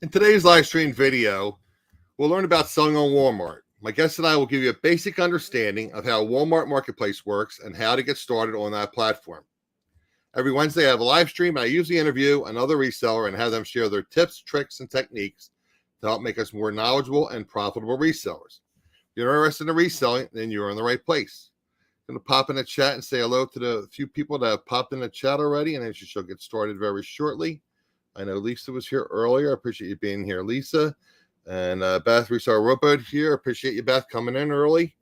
In today's live stream video, we'll learn about selling on Walmart. My guest and I will give you a basic understanding of how Walmart Marketplace works and how to get started on that platform. Every Wednesday, I have a live stream, and I usually interview another reseller and have them share their tips, tricks, and techniques to help make us more knowledgeable and profitable resellers. If you're interested in reselling, then you're in the right place. I'm going to pop in the chat and say hello to the few people that have popped in the chat already, and then she'll get started very shortly. I know Lisa was here earlier. I appreciate you being here, Lisa. And Beth, Reseller Robot here. Appreciate you, Beth, coming in early.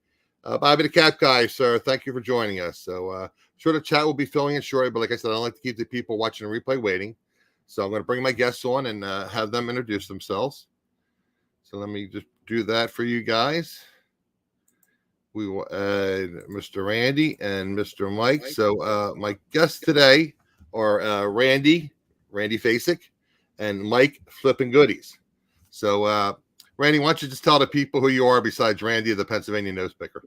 Bobby the Cat Guy, sir, thank you for joining us. So, sure, the chat will be filling in shortly, but like I said, I don't like to keep the people watching the replay waiting. So I'm going to bring my guests on and have them introduce themselves. So let me just do that for you guys. We will add Mr. Randy and Mr. Mike. So my guests today are Randy Fasig, and Mike Flippin Goodies. So, Randy, why don't you just tell the people who you are besides Randy, the Pennsylvania nose picker?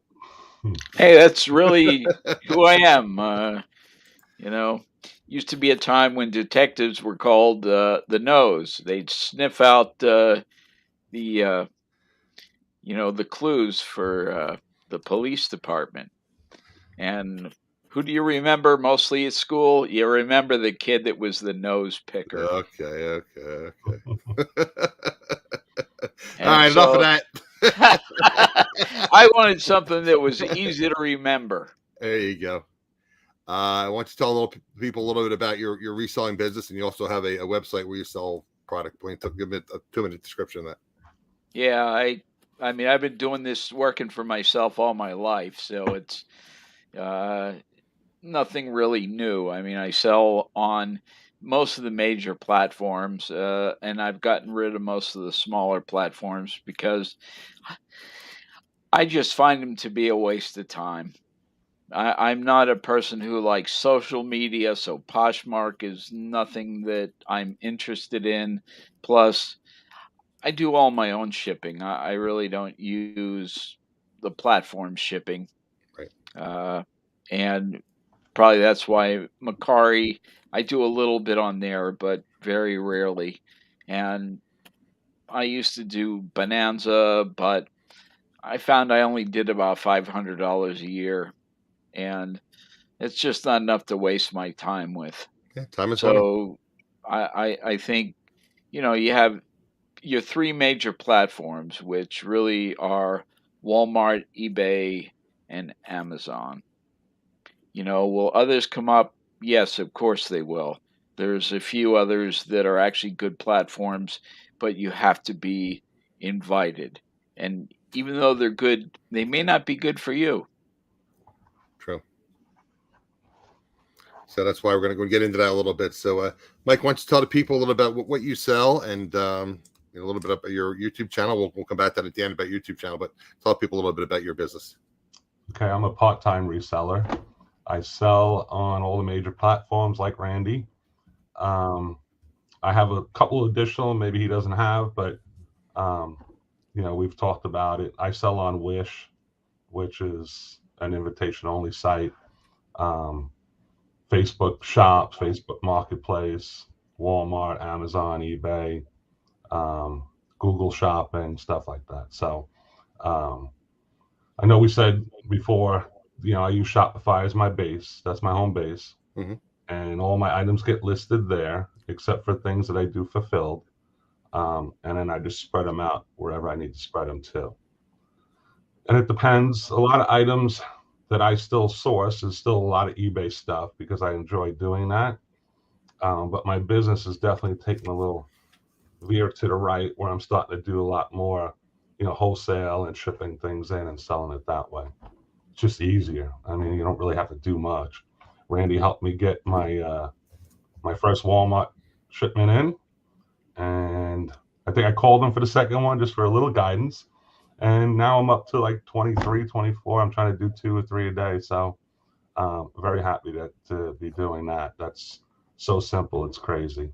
Hey, that's really who I am. Used to be a time when detectives were called the nose. They'd sniff out the clues for the police department. And who do you remember mostly at school? You remember the kid that was the nose picker. Okay. All right, enough of that. I wanted something that was easy to remember. There you go. I want to tell people a little bit about your reselling business, and you also have a website where you sell product. Give me a 2-minute description of that. Yeah, I mean, I've been doing this working for myself all my life, so it's nothing really new. I mean, I sell on most of the major platforms, and I've gotten rid of most of the smaller platforms because I just find them to be a waste of time. I'm not a person who likes social media, so Poshmark is nothing that I'm interested in. Plus, I do all my own shipping. I really don't use the platform shipping. Right. And probably that's why Macari, I do a little bit on there, but very rarely. And I used to do Bonanza, but I found I only did about $500 a year. And it's just not enough to waste my time with. Yeah, time is money. I think, you have your three major platforms, which really are Walmart, eBay, and Amazon. Will others come up? Yes, of course they will. There's a few others that are actually good platforms, but you have to be invited. And even though they're good, they may not be good for you. True. So that's why we're going to go get into that a little bit. So, Mike, why don't you tell the people a little about what you sell and a little bit about your YouTube channel. We'll come back to that at the end about YouTube channel, but tell people a little bit about your business. Okay, I'm a part-time reseller. I sell on all the major platforms like Randy. I have a couple additional, maybe he doesn't have, but we've talked about it. I sell on Wish, which is an invitation-only site. Facebook Shops, Facebook Marketplace, Walmart, Amazon, eBay, Google Shopping, stuff like that. So I know we said before, I use Shopify as my base. That's my home base. Mm-hmm. And all my items get listed there, except for things that I do fulfilled. And then I just spread them out wherever I need to spread them to. And it depends. A lot of items that I still source is still a lot of eBay stuff because I enjoy doing that. But my business is definitely taking a little veer to the right where I'm starting to do a lot more, wholesale and shipping things in and selling it that way. It's just easier. I mean, you don't really have to do much. Randy helped me get my my first Walmart shipment in, and I think I called him for the second one just for a little guidance. And now I'm up to like 23, 24. I'm trying to do 2 or 3 a day. So very happy to be doing that. That's so simple. It's crazy.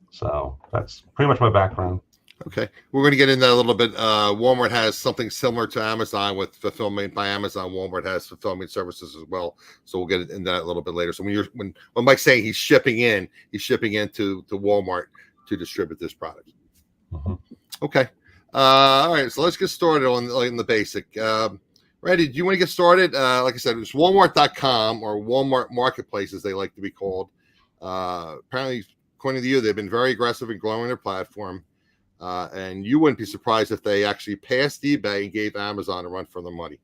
So that's pretty much my background. Okay. We're going to get into that a little bit. Walmart has something similar to Amazon with fulfillment by Amazon. Walmart has fulfillment services as well. So we'll get into that a little bit later. So when Mike's saying he's shipping into Walmart to distribute this product. Mhm. Okay. All right. So let's get started on the basic. Randy, do you want to get started? Like I said, it's Walmart.com or Walmart Marketplace, as they like to be called. Apparently, according to you, they've been very aggressive in growing their platform. And you wouldn't be surprised if they actually passed eBay and gave Amazon a run for their money.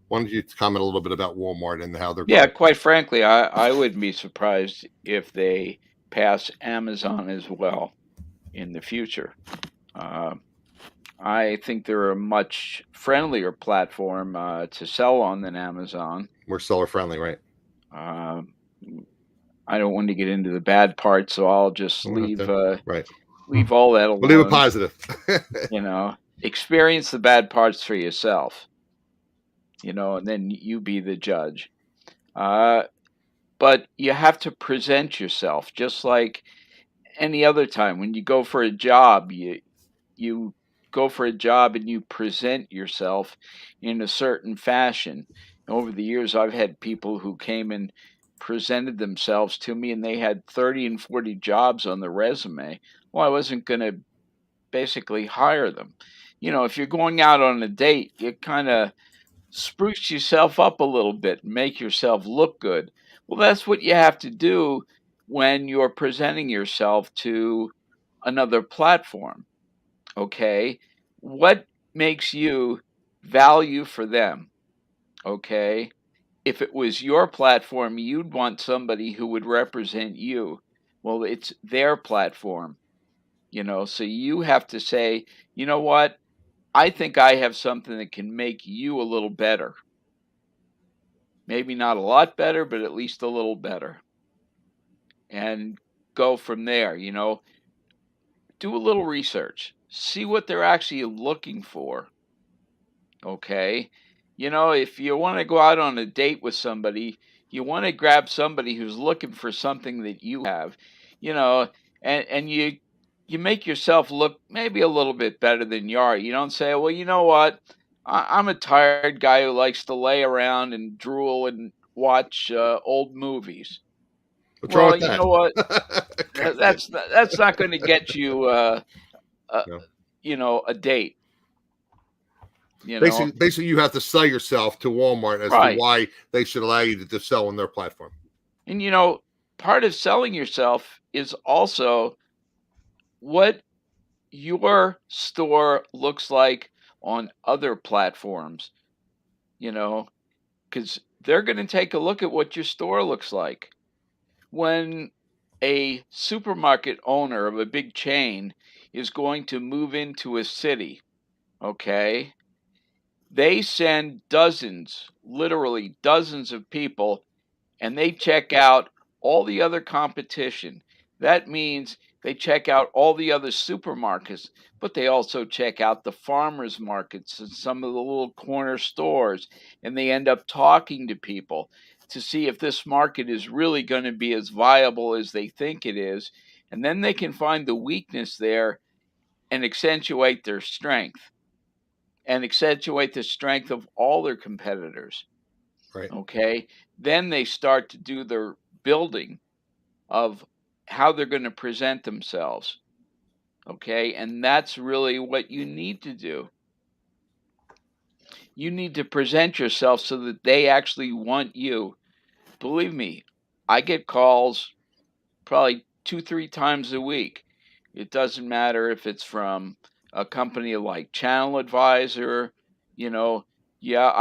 Why don't you comment a little bit about Walmart and how they're Yeah, growing? quite frankly, I wouldn't be surprised if they pass Amazon as well in the future. I think they're a much friendlier platform to sell on than Amazon. We're seller friendly, right? Um, I don't want to get into the bad parts, so I'll just leave Right. leave all that We'll leave it alone. positive. You know, experience the bad parts for yourself. You know, and then you be the judge. But you have to present yourself just like any other time. When you go for a job, you go for a job and you present yourself in a certain fashion. Over the years, I've had people who came and presented themselves to me, and they had 30 and 40 jobs on their resume. Well, I wasn't going to basically hire them. You know, if you're going out on a date, you kind of spruce yourself up a little bit, make yourself look good. Well, that's what you have to do when you're presenting yourself to another platform. Okay. What makes you value for them? Okay. If it was your platform, you'd want somebody who would represent you. Well, it's their platform, you know, so you have to say, you know what? I think I have something that can make you a little better. Maybe not a lot better, but at least a little better. And go from there, you know. Do a little research. See what they're actually looking for. Okay? You know, if you want to go out on a date with somebody, you want to grab somebody who's looking for something that you have, you know, and you make yourself look maybe a little bit better than you are. You don't say, well, you know what? I'm a tired guy who likes to lay around and drool and watch old movies. What's wrong Well, with you that? know what? Okay. That's not going to get you, uh, No. you know, a date. You know, Basically, you have to sell yourself to Walmart as to right? why they should allow you to sell on their platform. And you know, part of selling yourself is also what your store looks like on other platforms. You know, because they're going to take a look at what your store looks like. When a supermarket owner of a big chain is going to move into a city, okay, they send dozens, literally dozens of people, and they check out all the other competition. That means they check out all the other supermarkets, but they also check out the farmers markets and some of the little corner stores, and they end up talking to people to see if this market is really going to be as viable as they think it is. And then they can find the weakness there and accentuate their strength and accentuate the strength of all their competitors. Right. Okay. Then they start to do their building of how they're going to present themselves. Okay. And that's really what you need to do. You need to present yourself so that they actually want you. Believe me, I get calls probably 2, 3 times a week. It doesn't matter if it's from a company like Channel Advisor, you know, yeah,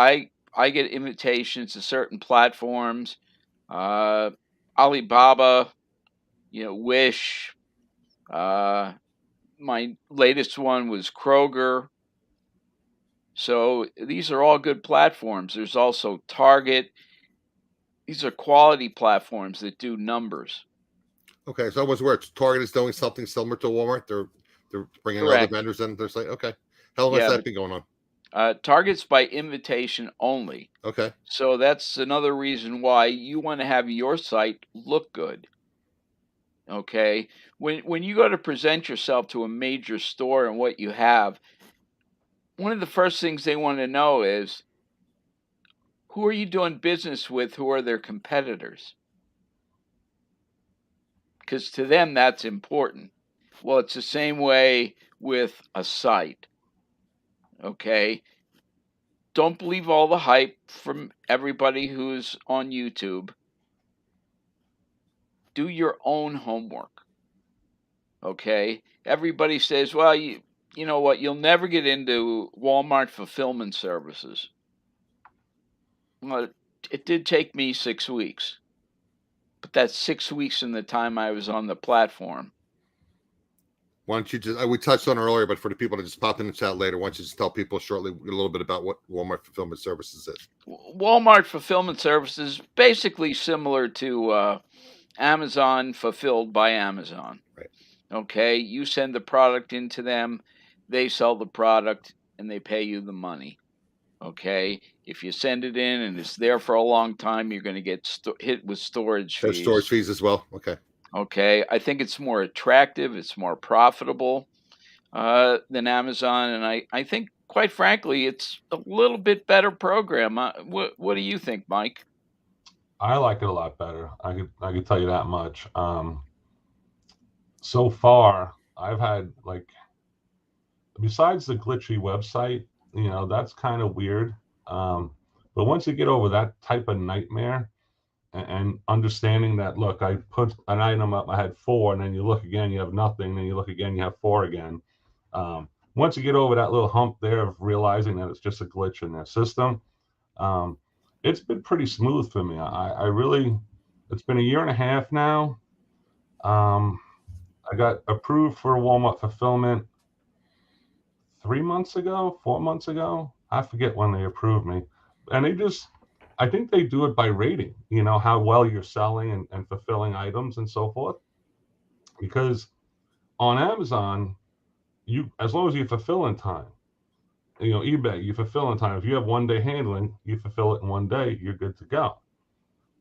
I get invitations to certain platforms, uh, Alibaba, you know, Wish. My latest one was Kroger. So these are all good platforms. There's also Target. These are quality platforms that do numbers. Okay. So I was aware Target is doing something similar to Walmart. They're bringing other Correct. vendors in. They're saying, okay, how long has Yeah, that but been going on? Target's by invitation only. Okay. So that's another reason why you want to have your site look good. Okay? When you go to present yourself to a major store and what you have, one of the first things they want to know is who are you doing business with? Who are their competitors? Because to them that's important. Well, it's the same way with a site. Okay. Don't believe all the hype from everybody who's on YouTube. Do your own homework. Okay. Everybody says, well, you know what? You'll never get into Walmart fulfillment services. Well, it did take me 6 weeks, but that's 6 weeks in the time I was on the platform. Why don't you just, we touched on it earlier, but for the people that just pop in the chat later, why don't you just tell people shortly a little bit about what Walmart Fulfillment Services is? Walmart Fulfillment Services, basically similar to Amazon fulfilled by Amazon. Right. Okay, you send the product into them, they sell the product, and they pay you the money. Okay, if you send it in and it's there for a long time, you're going to get hit with storage fees. Storage fees as well. Okay. Okay, I think it's more attractive, it's more profitable than Amazon, and I think, quite frankly, it's a little bit better program. What do you think, Mike? I like it a lot better. I could tell you that much. So far, I've had, like, besides the glitchy website, that's kind of weird. But once you get over that type of nightmare and understanding that, look, I put an item up, I had 4, and then you look again, you have nothing, then you look again, you have 4 again. Once you get over that little hump there of realizing that it's just a glitch in their system, it's been pretty smooth for me. I really, it's been a year and a half now. I got approved for Walmart fulfillment 3 months ago, 4 months ago. I forget when they approved me. And I think they do it by rating, how well you're selling and fulfilling items and so forth. Because on Amazon, as long as you fulfill in time, eBay, you fulfill in time. If you have 1 day handling, you fulfill it in 1 day, you're good to go.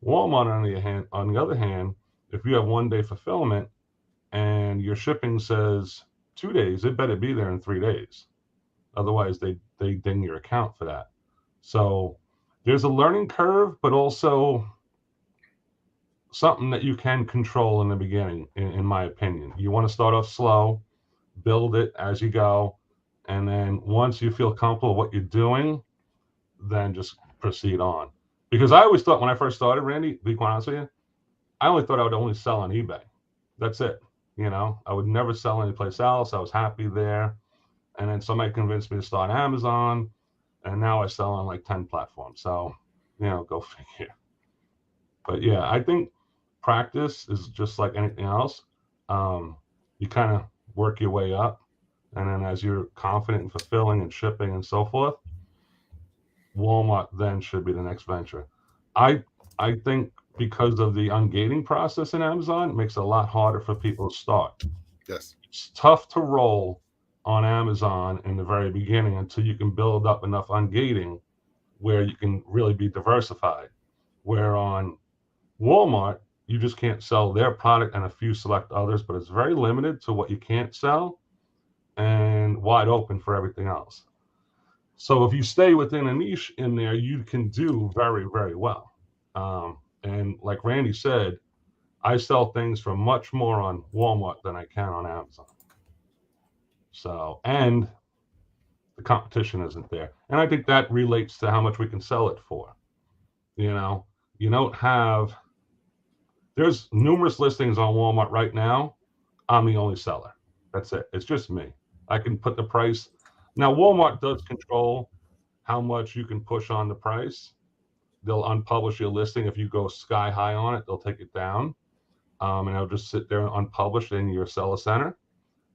Walmart, on the other hand, if you have 1 day fulfillment and your shipping says 2 days, it better be there in 3 days. Otherwise, they ding your account for that. So there's a learning curve, but also something that you can control in the beginning, in my opinion. You want to start off slow, build it as you go, and then once you feel comfortable with what you're doing, then just proceed on. Because I always thought when I first started, Randy, to be quite honest with you, I only thought I would only sell on eBay. That's it. I would never sell anyplace else. I was happy there. And then somebody convinced me to start Amazon, and now I sell on like 10 platforms. So, go figure. But yeah, I think practice is just like anything else. You kind of work your way up, and then as you're confident in fulfilling and shipping and so forth, Walmart then should be the next venture. I think because of the ungating process in Amazon, it makes it a lot harder for people to start. Yes. It's tough to roll on Amazon in the very beginning until you can build up enough ungating where you can really be diversified. Where on Walmart, you just can't sell their product and a few select others, but it's very limited to what you can't sell and wide open for everything else. So if you stay within a niche in there, you can do very, very well. And like Randy said, I sell things for much more on Walmart than I can on Amazon. So, and the competition isn't there. And I think that relates to how much we can sell it for. You don't have, there's numerous listings on Walmart right now. I'm the only seller. That's it. It's just me. I can put the price. Now, Walmart does control how much you can push on the price. They'll unpublish your listing. If you go sky high on it, they'll take it down. And it'll just sit there unpublished in your seller center.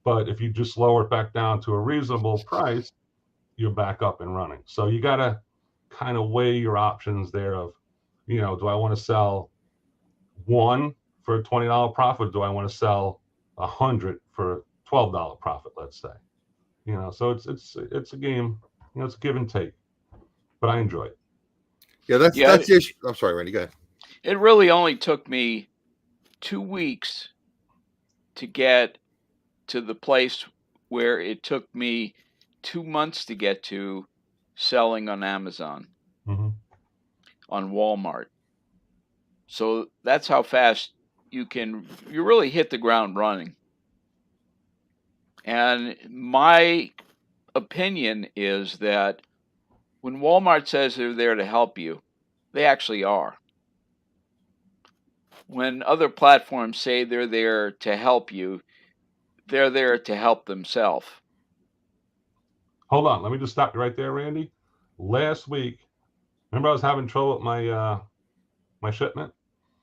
But if you just lower it back down to a reasonable price, you're back up and running. So you got to kind of weigh your options there of, do I want to sell 1 for a $20 profit? Do I want to sell 100 for a $12 profit, let's say? So it's a game, it's a give and take, but I enjoy it. Yeah, that's the issue. I'm sorry, Randy, go ahead. It really only took me 2 weeks to get to the place where it took me 2 months to get to selling on Amazon, Mm-hmm. on Walmart. So that's how fast you really hit the ground running. And my opinion is that when Walmart says they're there to help you, they actually are. When other platforms say they're there to help you, they're there to help themselves. Hold on, let me just stop you right there, Randy. Last week, remember I was having trouble with my shipment?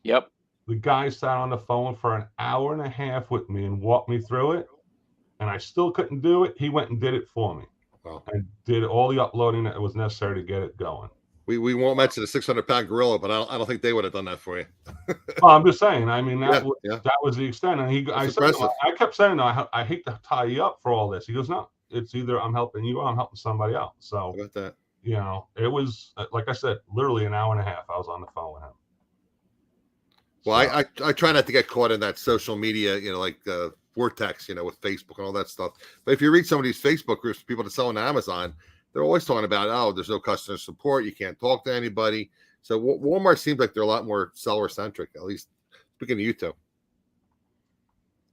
Yep. The guy sat on the phone for an hour and a half with me and walked me through it, and I still couldn't do it. He went and did it for me. Wow. And did all the uploading that was necessary to get it going. We won't mention the 600-pound gorilla, but I don't think they would have done that for you. Well, I'm just saying. I mean, that was the extent. And I kept saying, no, I hate to tie you up for all this. He goes, no, it's either I'm helping you or I'm helping somebody else. So, How about that? You know, it was, like I said, literally an hour and a half. I was on the phone with him. Well, so. I try not to get caught in that social media, like vortex, with Facebook and all that stuff. But if you read some of these Facebook groups, people that sell on Amazon, they're always talking about, oh, there's no customer support. You can't talk to anybody. So Walmart seems like they're a lot more seller centric, at least speaking to you two.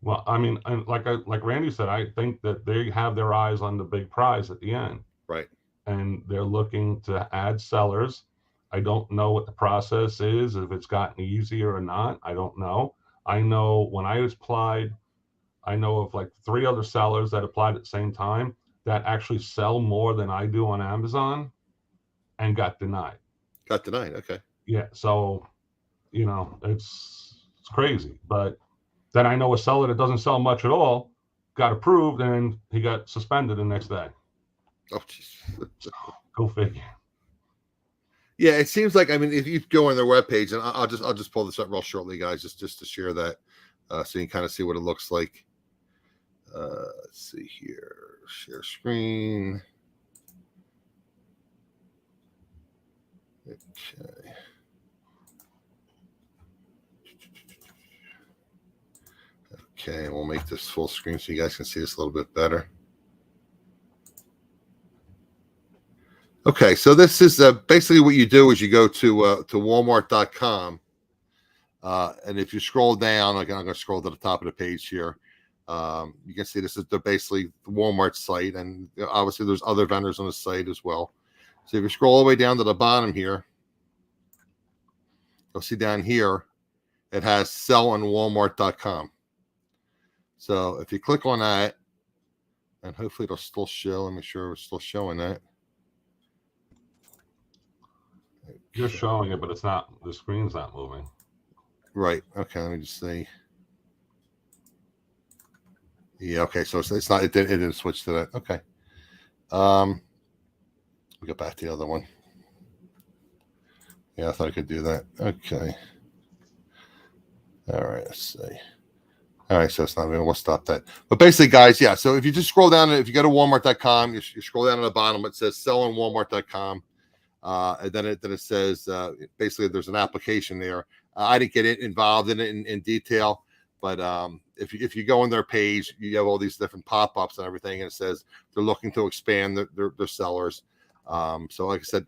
Well, I mean, like Randy said, I think that they have their eyes on the big prize at the end. Right. And they're looking to add sellers. I don't know what the process is, if it's gotten easier or not. I don't know. I know when I applied, I know of like 3 other sellers that applied at the same time that actually sell more than I do on Amazon and got denied. Got denied. Okay. Yeah. So, it's crazy. But then I know a seller that doesn't sell much at all got approved and he got suspended the next day. Oh, jeez. Go figure. Yeah, it seems like, I mean, if you go on their webpage, and I'll just pull this up real shortly, guys, just to share that, so you can kind of see what it looks like. Let's see here. Share screen. Okay. Okay, we'll make this full screen so you guys can see this a little bit better. Okay, so this is basically what you do is you go to Walmart.com, and if you scroll down, I'm going to scroll to the top of the page here. You can see this is basically the Walmart site, and obviously there's other vendors on the site as well. So if you scroll all the way down to the bottom here, you'll see down here it has sell on Walmart.com. So if you click on that, and hopefully it'll still show. Let me make sure we're still showing that. You're showing it, but it's not. The screen's not moving. Right. Okay. Let me just see. Yeah. Okay. So it's not. It didn't switch to that. Okay. We go back to the other one. Yeah, I thought I could do that. Okay. All right. Let's see. All right. So it's not. We'll stop that. But basically, guys, yeah. So if you just scroll down, if you go to Walmart.com, you scroll down to the bottom. It says sell on Walmart.com. And then it says basically there's an application there. I didn't get involved in it in detail, but if you go on their page, you have all these different pop-ups and everything, and it says they're looking to expand their sellers. So like I said,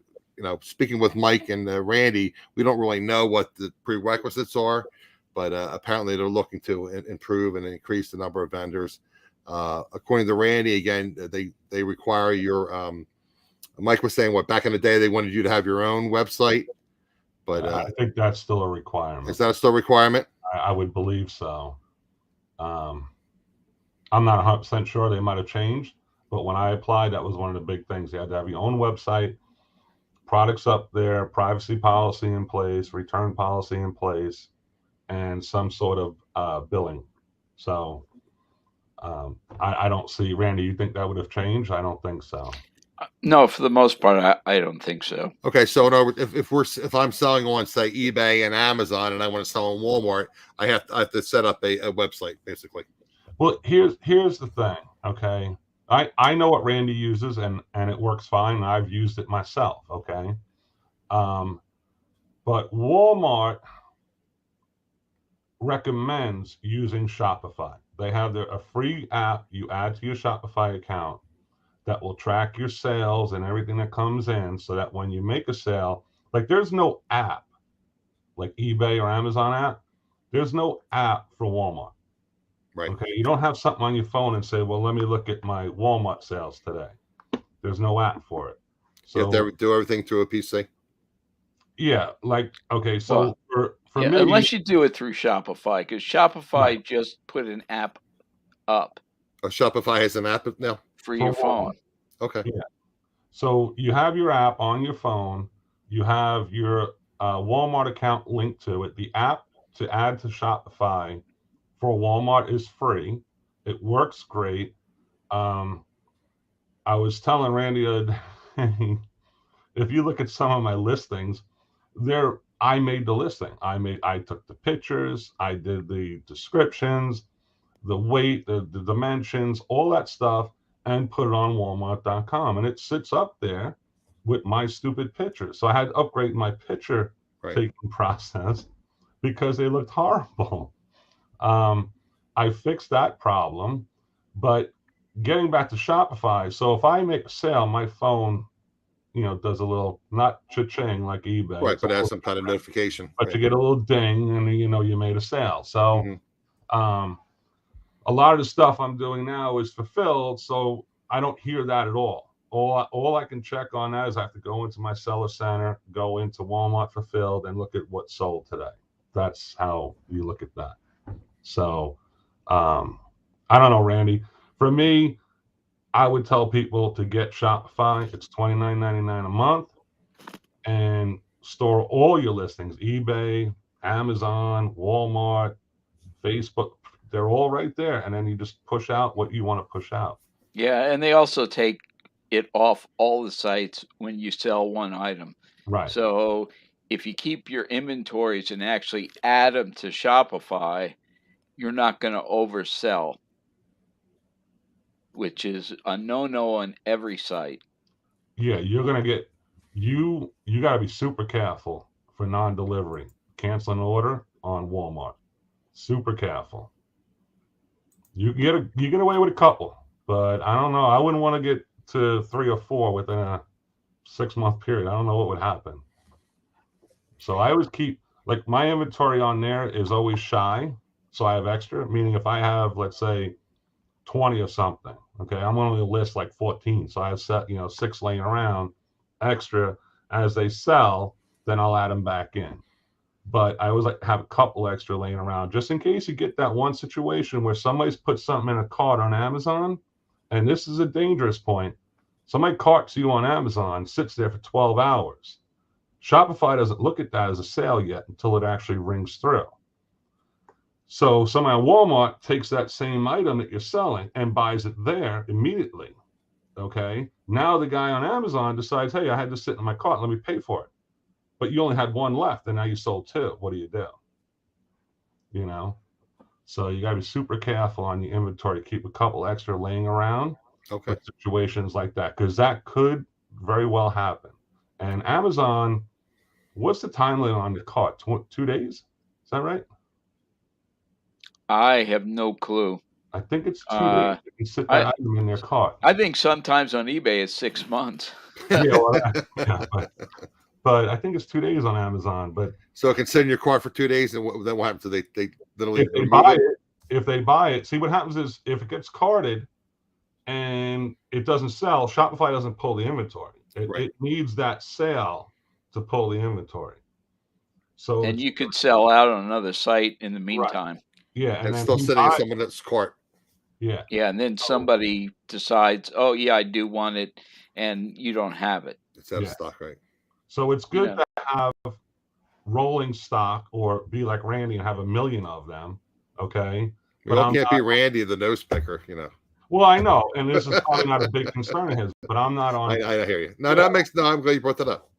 speaking with Mike and Randy, we don't really know what the prerequisites are, but apparently they're looking to improve and increase the number of vendors. According to Randy, again, they require your Mike was saying back in the day they wanted you to have your own website, but I think that's still a requirement. Is that still a requirement? I would believe so. I'm not 100% sure. They might have changed, but when I applied, that was one of the big things. You had to have your own website, products up there, privacy policy in place, return policy in place, and some sort of billing. So I don't see. Randy, you think that would have changed? I don't think so. No, for the most part, I don't think so. Okay, so if I'm selling on, say, eBay and Amazon, and I want to sell on Walmart, I have to set up a website, basically. Well, here's the thing. Okay, I know what Randy uses, and it works fine. I've used it myself. Okay, but Walmart recommends using Shopify. They have a free app you add to your Shopify account that will track your sales and everything that comes in, so that when you make a sale, like there's no app like eBay or Amazon app. There's no app for Walmart. Right. Okay, you don't have something on your phone and say, well, let me look at my Walmart sales today. There's no app for it. You have So to do everything through a PC. yeah, like okay, Well, so for yeah, me, unless you do it through Shopify, because Shopify right, just put an app up Shopify has an app now. for for your Walmart. phone. Okay. Yeah. So you have your app on your phone. You have your Walmart account linked to it. The app to add to Shopify for Walmart is free. It works great. Um, I was telling Randy, if you look at some of my listings, I made the listing. I took the pictures, I did the descriptions, the weight, the dimensions, all that stuff, and put it on Walmart.com. And it sits up there with my stupid pictures. So I had to upgrade my picture Right. taking process because they looked horrible. Um, I fixed that problem, but getting back to Shopify. So if I make a sale, my phone, does a little, not cha-ching like eBay. Right. It's But it has almost some kind of notification. but Right. you get a little ding and you made a sale. So Mm-hmm. a lot of the stuff I'm doing now is fulfilled, so I don't hear that at all. All I can check on that is I have to go into my seller center, go into Walmart fulfilled, and look at what sold today. That's how you look at that. So I don't know, Randy. For me, I would tell people to get Shopify. It's $29.99 a month, and store all your listings: eBay, Amazon, Walmart, Facebook. They're all right there, and then you just push out what you want to push out. Yeah, and they also take it off all the sites when you sell one item. Right. So if you keep your inventories and actually add them to Shopify, you're not going to oversell, which is a no-no on every site. Yeah, you're gonna get you got to be super careful for non-delivery, canceling an order on Walmart. Super careful. You get away with a couple, but I don't know. I wouldn't want to get to 3 or 4 within a 6-month period. I don't know what would happen. So I always keep, like, my inventory on there is always shy, so I have extra. Meaning if I have, let's say, 20 or something, okay, I'm only going to list like 14, so I have set 6 laying around extra. As they sell, then I'll add them back in. But I always like to have a couple extra laying around just in case you get that one situation where somebody's put something in a cart on Amazon, and this is a dangerous point. Somebody carts you on Amazon, sits there for 12 hours. Shopify doesn't look at that as a sale yet until it actually rings through. So somebody at Walmart takes that same item that you're selling and buys it there immediately. Okay. Now the guy on Amazon decides, hey, I had this sitting in my cart. Let me pay for it. But you only had one left, and now you sold 2. What do you do? So you got to be super careful on your inventory. Keep a couple extra laying around for situations like that, because that could very well happen. And Amazon, what's the time limit on the cart? 2 days? Is that right? I have no clue. I think it's 2 days. You can sit that item in their cart. I think sometimes on eBay it's 6 months. Yeah, but I think it's 2 days on Amazon. But so it can sit in your cart for 2 days, and then what happens? They literally if they buy it, see what happens is if it gets carted and it doesn't sell, Shopify doesn't pull the inventory. It needs that sale to pull the inventory. So and you could sell out on another site in the meantime. Right. Yeah, and it's still sitting in someone else's cart. Yeah. Yeah, and then somebody decides, oh yeah, I do want it, and you don't have it. It's out of stock, right? So it's good to have rolling stock, or be like Randy and have 1 million of them. Okay. But I can't be Randy, the nose picker, Well, I know, and this is probably not a big concern of his, but I'm not on. I hear you. No, that makes no. I'm glad you brought that up.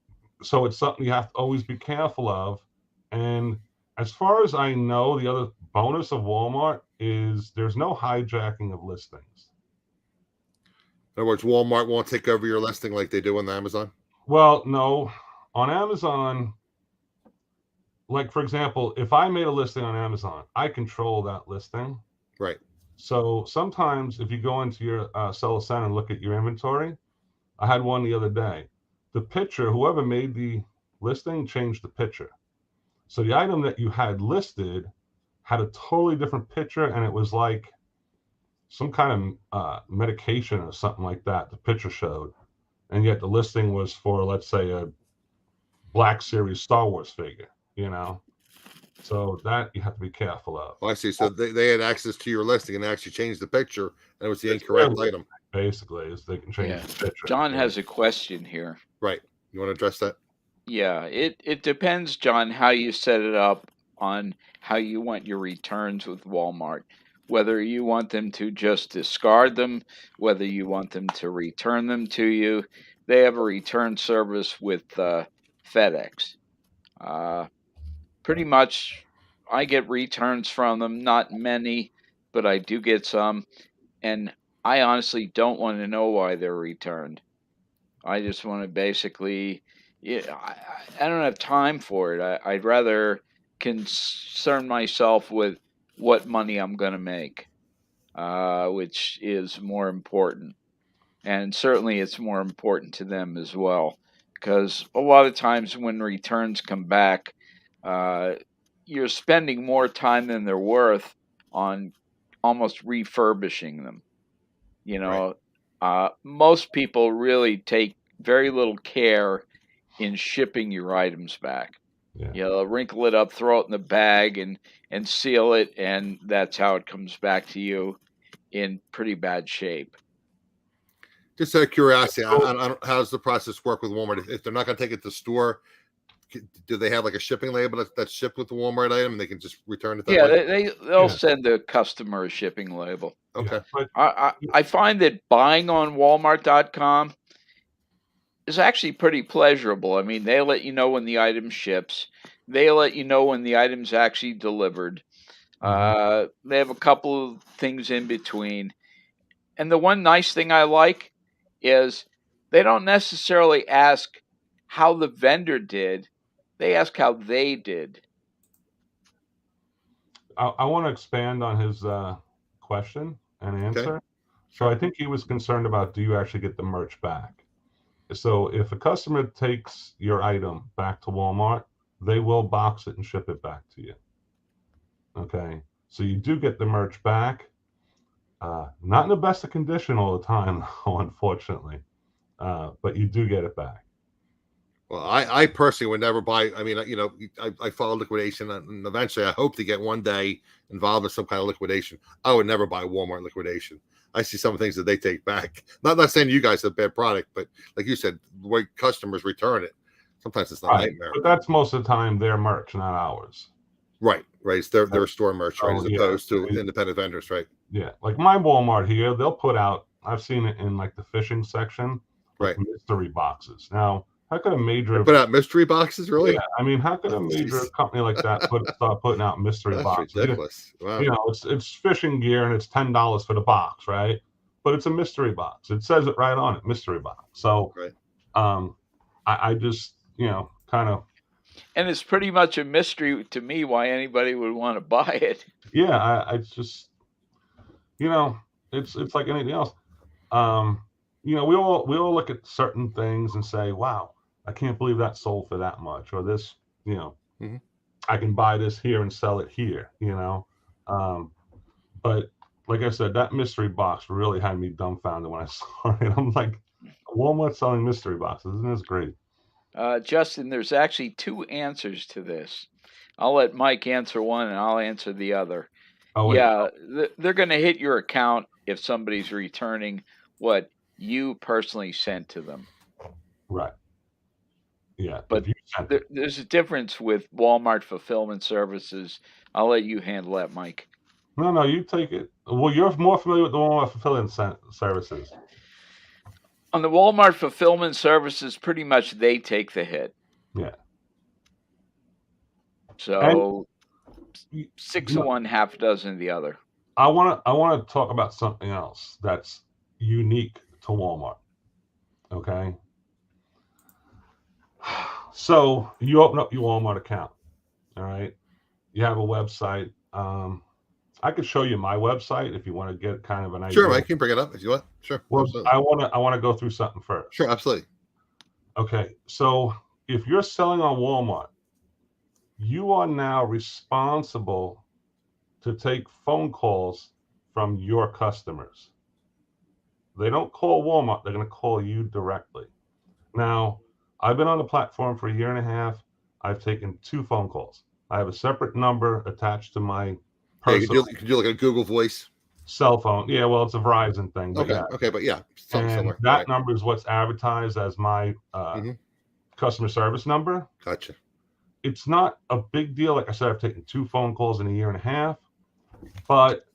So it's something you have to always be careful of. And as far as I know, the other bonus of Walmart is there's no hijacking of listings. In other words, Walmart won't take over your listing like they do on Amazon? Well, no. On Amazon, like, for example, if I made a listing on Amazon, I control that listing. Right. So sometimes if you go into your seller center and look at your inventory, I had one the other day. The picture, whoever made the listing changed the picture. So the item that you had listed had a totally different picture, and it was like some kind of medication or something like that. The picture showed, and yet the listing was for, let's say, a Black Series Star Wars figure. So that you have to be careful of. Oh, I see. So they had access to your listing and actually changed the picture, and it was the It's incorrect really- item. Basically, is they can change the picture. John has a question here. Right. You want to address that? Yeah, it depends, John, how you set it up on how you want your returns with Walmart. Whether you want them to just discard them, whether you want them to return them to you. They have a return service with FedEx. Pretty much, I get returns from them, not many, but I do get some. And I honestly don't want to know why they're returned. I just want to basically, I don't have time for it. I'd rather concern myself with what money I'm going to make, which is more important. And certainly it's more important to them as well. Because a lot of times when returns come back, you're spending more time than they're worth on almost refurbishing them. Most people really take very little care in shipping your items back. Yeah. Wrinkle it up, throw it in the bag, and seal it, and that's how it comes back to you in pretty bad shape. Just out of curiosity, I don't, how does the process work with Walmart? If they're not going to take it to the store, do they have like a shipping label that's shipped with the Walmart item, and they can just return it that way? They'll send the customer a shipping label. Okay. Yeah, I find that buying on Walmart.com is actually pretty pleasurable. I mean, they let you know when the item ships. They let you know when the item's actually delivered. They have a couple of things in between. And the one nice thing I like is they don't necessarily ask how the vendor did. They ask how they did. I want to expand on his question and answer. Okay. So I think he was concerned about, do you actually get the merch back? So if a customer takes your item back to Walmart, they will box it and ship it back to you. Okay. So you do get the merch back. Not in the best of condition all the time, unfortunately. But you do get it back. Well, I personally would never buy. I mean, I follow liquidation, and eventually I hope to get one day involved in some kind of liquidation. I would never buy Walmart liquidation. I see some things that they take back. Not saying you guys have bad product, but like you said, the way customers return it, sometimes it's a nightmare. But that's most of the time their merch, not ours. Right. It's their store merch, right, as opposed to independent vendors, right? Yeah, like my Walmart here, they'll put out, I've seen it in like the fishing section, right, mystery boxes. Now, how could a major put out mystery boxes? Really? Yeah, I mean, how could a major company like that start putting out mystery boxes? Ridiculous. Wow. It's fishing gear and it's $10 for the box, right? But it's a mystery box. It says it right on it, mystery box. So, I just kind of. And it's pretty much a mystery to me why anybody would want to buy it. Yeah, I just, it's like anything else. We all look at certain things and say, wow, I can't believe that sold for that much, or this, I can buy this here and sell it here, but like I said, that mystery box really had me dumbfounded when I saw it. I'm like, Walmart selling mystery boxes, isn't this great? Justin, there's actually two answers to this. I'll let Mike answer one and I'll answer the other. They're going to hit your account if somebody's returning what you personally sent to them. Right. Yeah. But there's a difference with Walmart fulfillment services. I'll let you handle that, Mike. No, you take it. Well, you're more familiar with the Walmart fulfillment services. On the Walmart fulfillment services, pretty much they take the hit. Yeah. So 6 of one, half a dozen of the other. I want to talk about something else that's unique to Walmart. Okay. So you open up your Walmart account. All right. You have a website. I could show you my website if you want to get kind of an idea. Sure, Mike, you can bring it up if you want. Sure. Well, I want to go through something first. Sure, absolutely. Okay, so if you're selling on Walmart, you are now responsible to take phone calls from your customers. They don't call Walmart, they're going to call you directly. Now, I've been on the platform for a year and a half. I've taken 2 phone calls. I have a separate number attached to my personal you can do like a Google Voice. cell phone. Yeah, well, it's a Verizon thing, but Okay, but yeah, something and similar. that Right. number is what's advertised as my customer service number. Gotcha. It's not a big deal. Like I said, I've taken 2 phone calls in a year and a half, but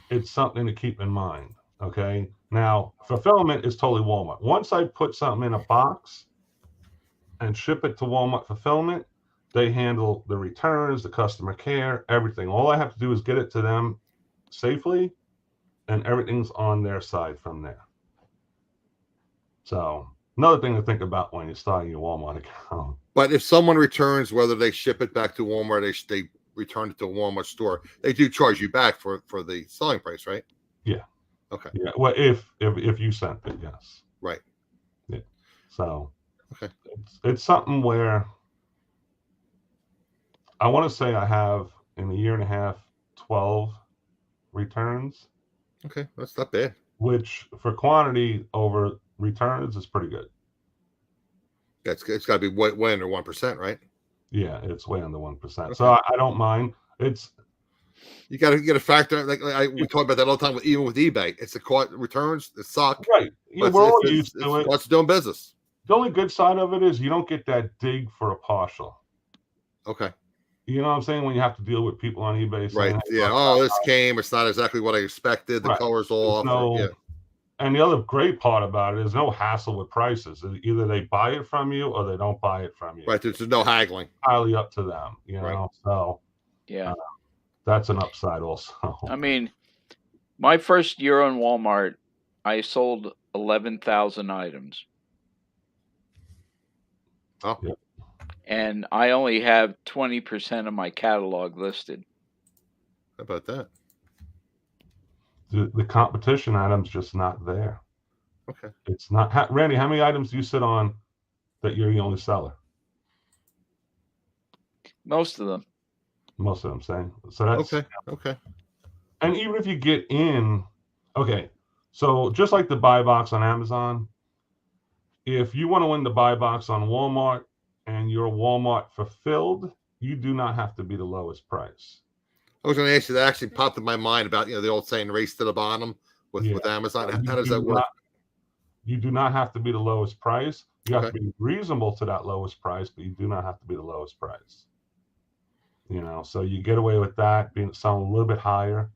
it's something to keep in mind. Okay. Now, fulfillment is totally Walmart. Once I put something in a box and ship it to Walmart fulfillment, they handle the returns, the customer care, everything. All I have to do is get it to them safely, and everything's on their side from there. So another thing to think about when you're starting your Walmart account. But if someone returns, whether they ship it back to Walmart, they return it to a Walmart store, they do charge you back for the selling price, right? Yeah. Okay. Yeah. Well, if you sent it, yes. Right. Yeah. So okay, it's something where I want to say I have in a year and a half 12 returns. Okay, that's not bad. Which for quantity over returns is pretty good. It's got to be way under 1%, right? Yeah, it's way under 1%. Okay. So I don't mind. It's you got to get a factor. We talk about that all the time. Even with eBay, it's the cost returns that suck. Right. Yeah, we're all used to it. Cost of doing business. The only good side of it is you don't get that dig for a partial. Okay. You know what I'm saying? When you have to deal with people on eBay saying, right. Yeah. Oh, this came. It's not exactly what I expected. The color's off. Yeah. And the other great part about it is no hassle with prices. Either they buy it from you or they don't buy it from you. Right. There's no haggling. Highly up to them, you know. So yeah, that's an upside also. I mean, my first year on Walmart, I sold 11,000 items. Oh. Yep. And I only have 20% of my catalog listed. How about that? The competition item's just not there. Okay. It's not. Randy, how many items do you sit on that you're the only seller? Most of them. Most of them, saying. So that's okay. And even if you get in, okay, so just like the buy box on Amazon, if you want to win the buy box on Walmart and you're Walmart fulfilled, you do not have to be the lowest price. I was going to ask you, that actually popped in my mind about, the old saying, race to the bottom with Amazon. How does that work? You do not have to be the lowest price. You have to be reasonable to that lowest price, but you do not have to be the lowest price. So you get away with that, being selling a little bit higher.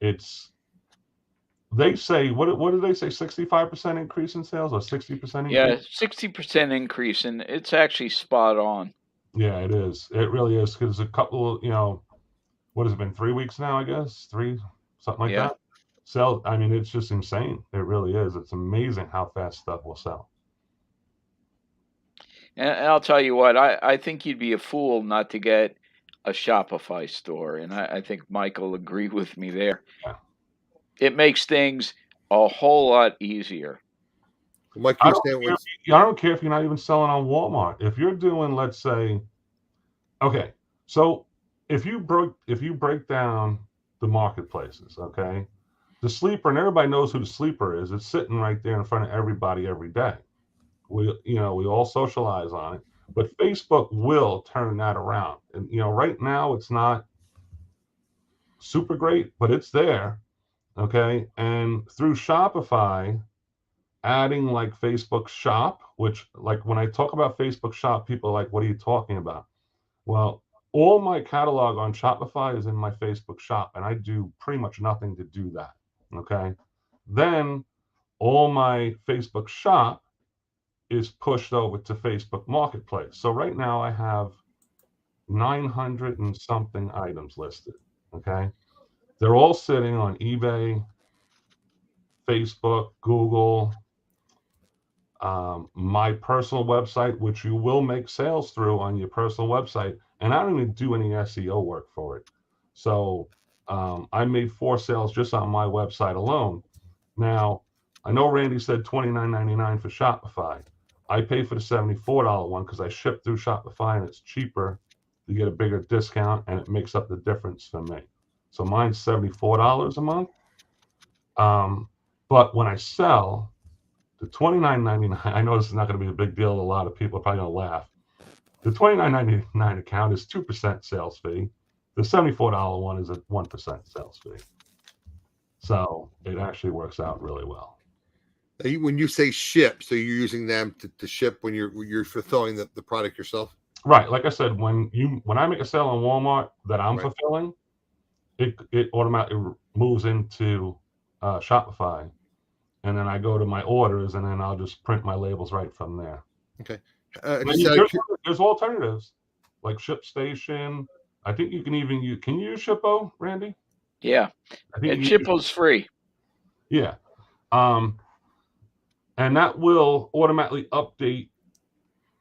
They say, what did they say, 65% increase in sales or 60% increase? Yeah, 60% increase, and it's actually spot on. Yeah, it is. It really is, because a couple of, what has it been, 3 weeks now, I guess? 3, something like that. Sell. I mean, it's just insane. It really is. It's amazing how fast stuff will sell. And I'll tell you what, I think you'd be a fool not to get a Shopify store, and I think Michael agreed with me there. Yeah. It makes things a whole lot easier. I don't care if you're not even selling on Walmart. If you're doing, let's say, okay, so if you break down the marketplaces, okay, the sleeper, and everybody knows who the sleeper is. It's sitting right there in front of everybody every day. We all socialize on it, but Facebook will turn that around. And right now it's not super great, but it's there. Okay. And through Shopify, adding like Facebook Shop, which, like, when I talk about Facebook Shop, people are like, what are you talking about? Well, all my catalog on Shopify is in my Facebook Shop, and I do pretty much nothing to do that. Okay. Then all my Facebook Shop is pushed over to Facebook Marketplace. So right now I have 900 and something items listed. Okay. They're all sitting on eBay, Facebook, Google, my personal website, which you will make sales through on your personal website. And I don't even do any SEO work for it. So I made 4 sales just on my website alone. Now, I know Randy said $29.99 for Shopify. I pay for the $74 one because I ship through Shopify and it's cheaper to get a bigger discount, and it makes up the difference for me. So mine's $74 a month. But when I sell, the $29.99, I know this is not going to be a big deal. A lot of people are probably going to laugh. The $29.99 account is 2% sales fee. The $74 one is a 1% sales fee. So it actually works out really well. When you say ship, so you're using them to ship when you're fulfilling the product yourself? Right. Like I said, when I make a sale on Walmart that I'm Right. fulfilling, it automatically moves into Shopify. And then I go to my orders, and then I'll just print my labels right from there. Okay. There's alternatives like ShipStation. I think you can even use. Can you use Shippo, Randy? Yeah, and Shippo's free. Yeah, and that will automatically update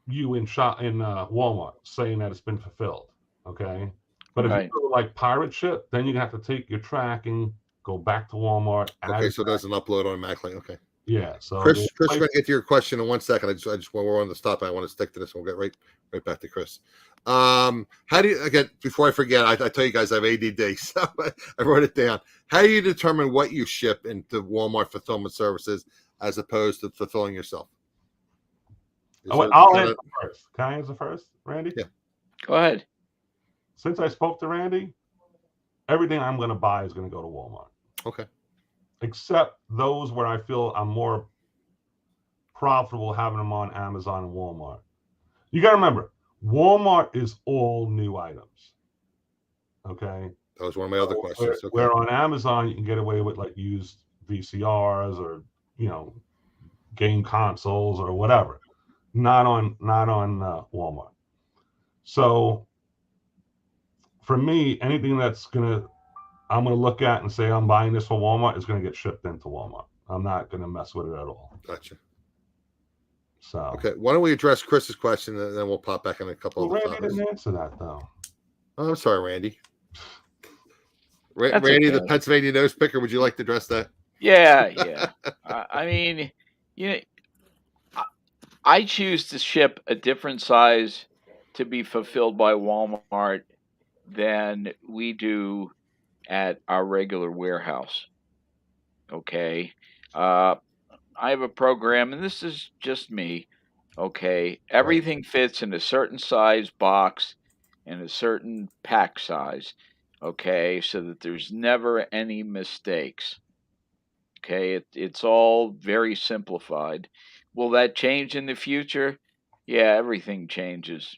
you in Walmart saying that it's been fulfilled. Okay, but if you go like pirate ship, then you're gonna have to take your tracking, go back to Walmart. Okay, so it doesn't upload automatically. Okay. Yeah. So Chris, we're going to get to your question in 1 second. I just when we're on the stop, I want to stick to this. We'll get right back to Chris. How do you, again, before I forget, I tell you guys I have ADD, so I wrote it down. How do you determine what you ship into Walmart fulfillment services as opposed to fulfilling yourself? I'll answer first. Can I answer first, Randy? Yeah. Go ahead. Since I spoke to Randy, everything I'm going to buy is going to go to Walmart. Okay. Except those where I feel I'm more profitable having them on Amazon and Walmart. You got to remember, Walmart is all new items. Okay. That was one of my other questions. Where on Amazon you can get away with like used VCRs or game consoles or whatever. Not on Walmart. So for me, anything I'm gonna look at and say I'm buying this for Walmart is gonna get shipped into Walmart. I'm not gonna mess with it at all. Gotcha. So okay, why don't we address Chris's question and then we'll pop back in a couple of Randy didn't answer that though. Oh, I'm sorry, Randy. Randy, the Pennsylvania nose picker. Would you like to address that? Yeah. I mean, I choose to ship a different size to be fulfilled by Walmart than we do at our regular warehouse. Okay. I have a program, and this is just me. Okay. Everything fits in a certain size box and a certain pack size. Okay. So that there's never any mistakes. Okay. It's all very simplified. Will that change in the future? Yeah, everything changes.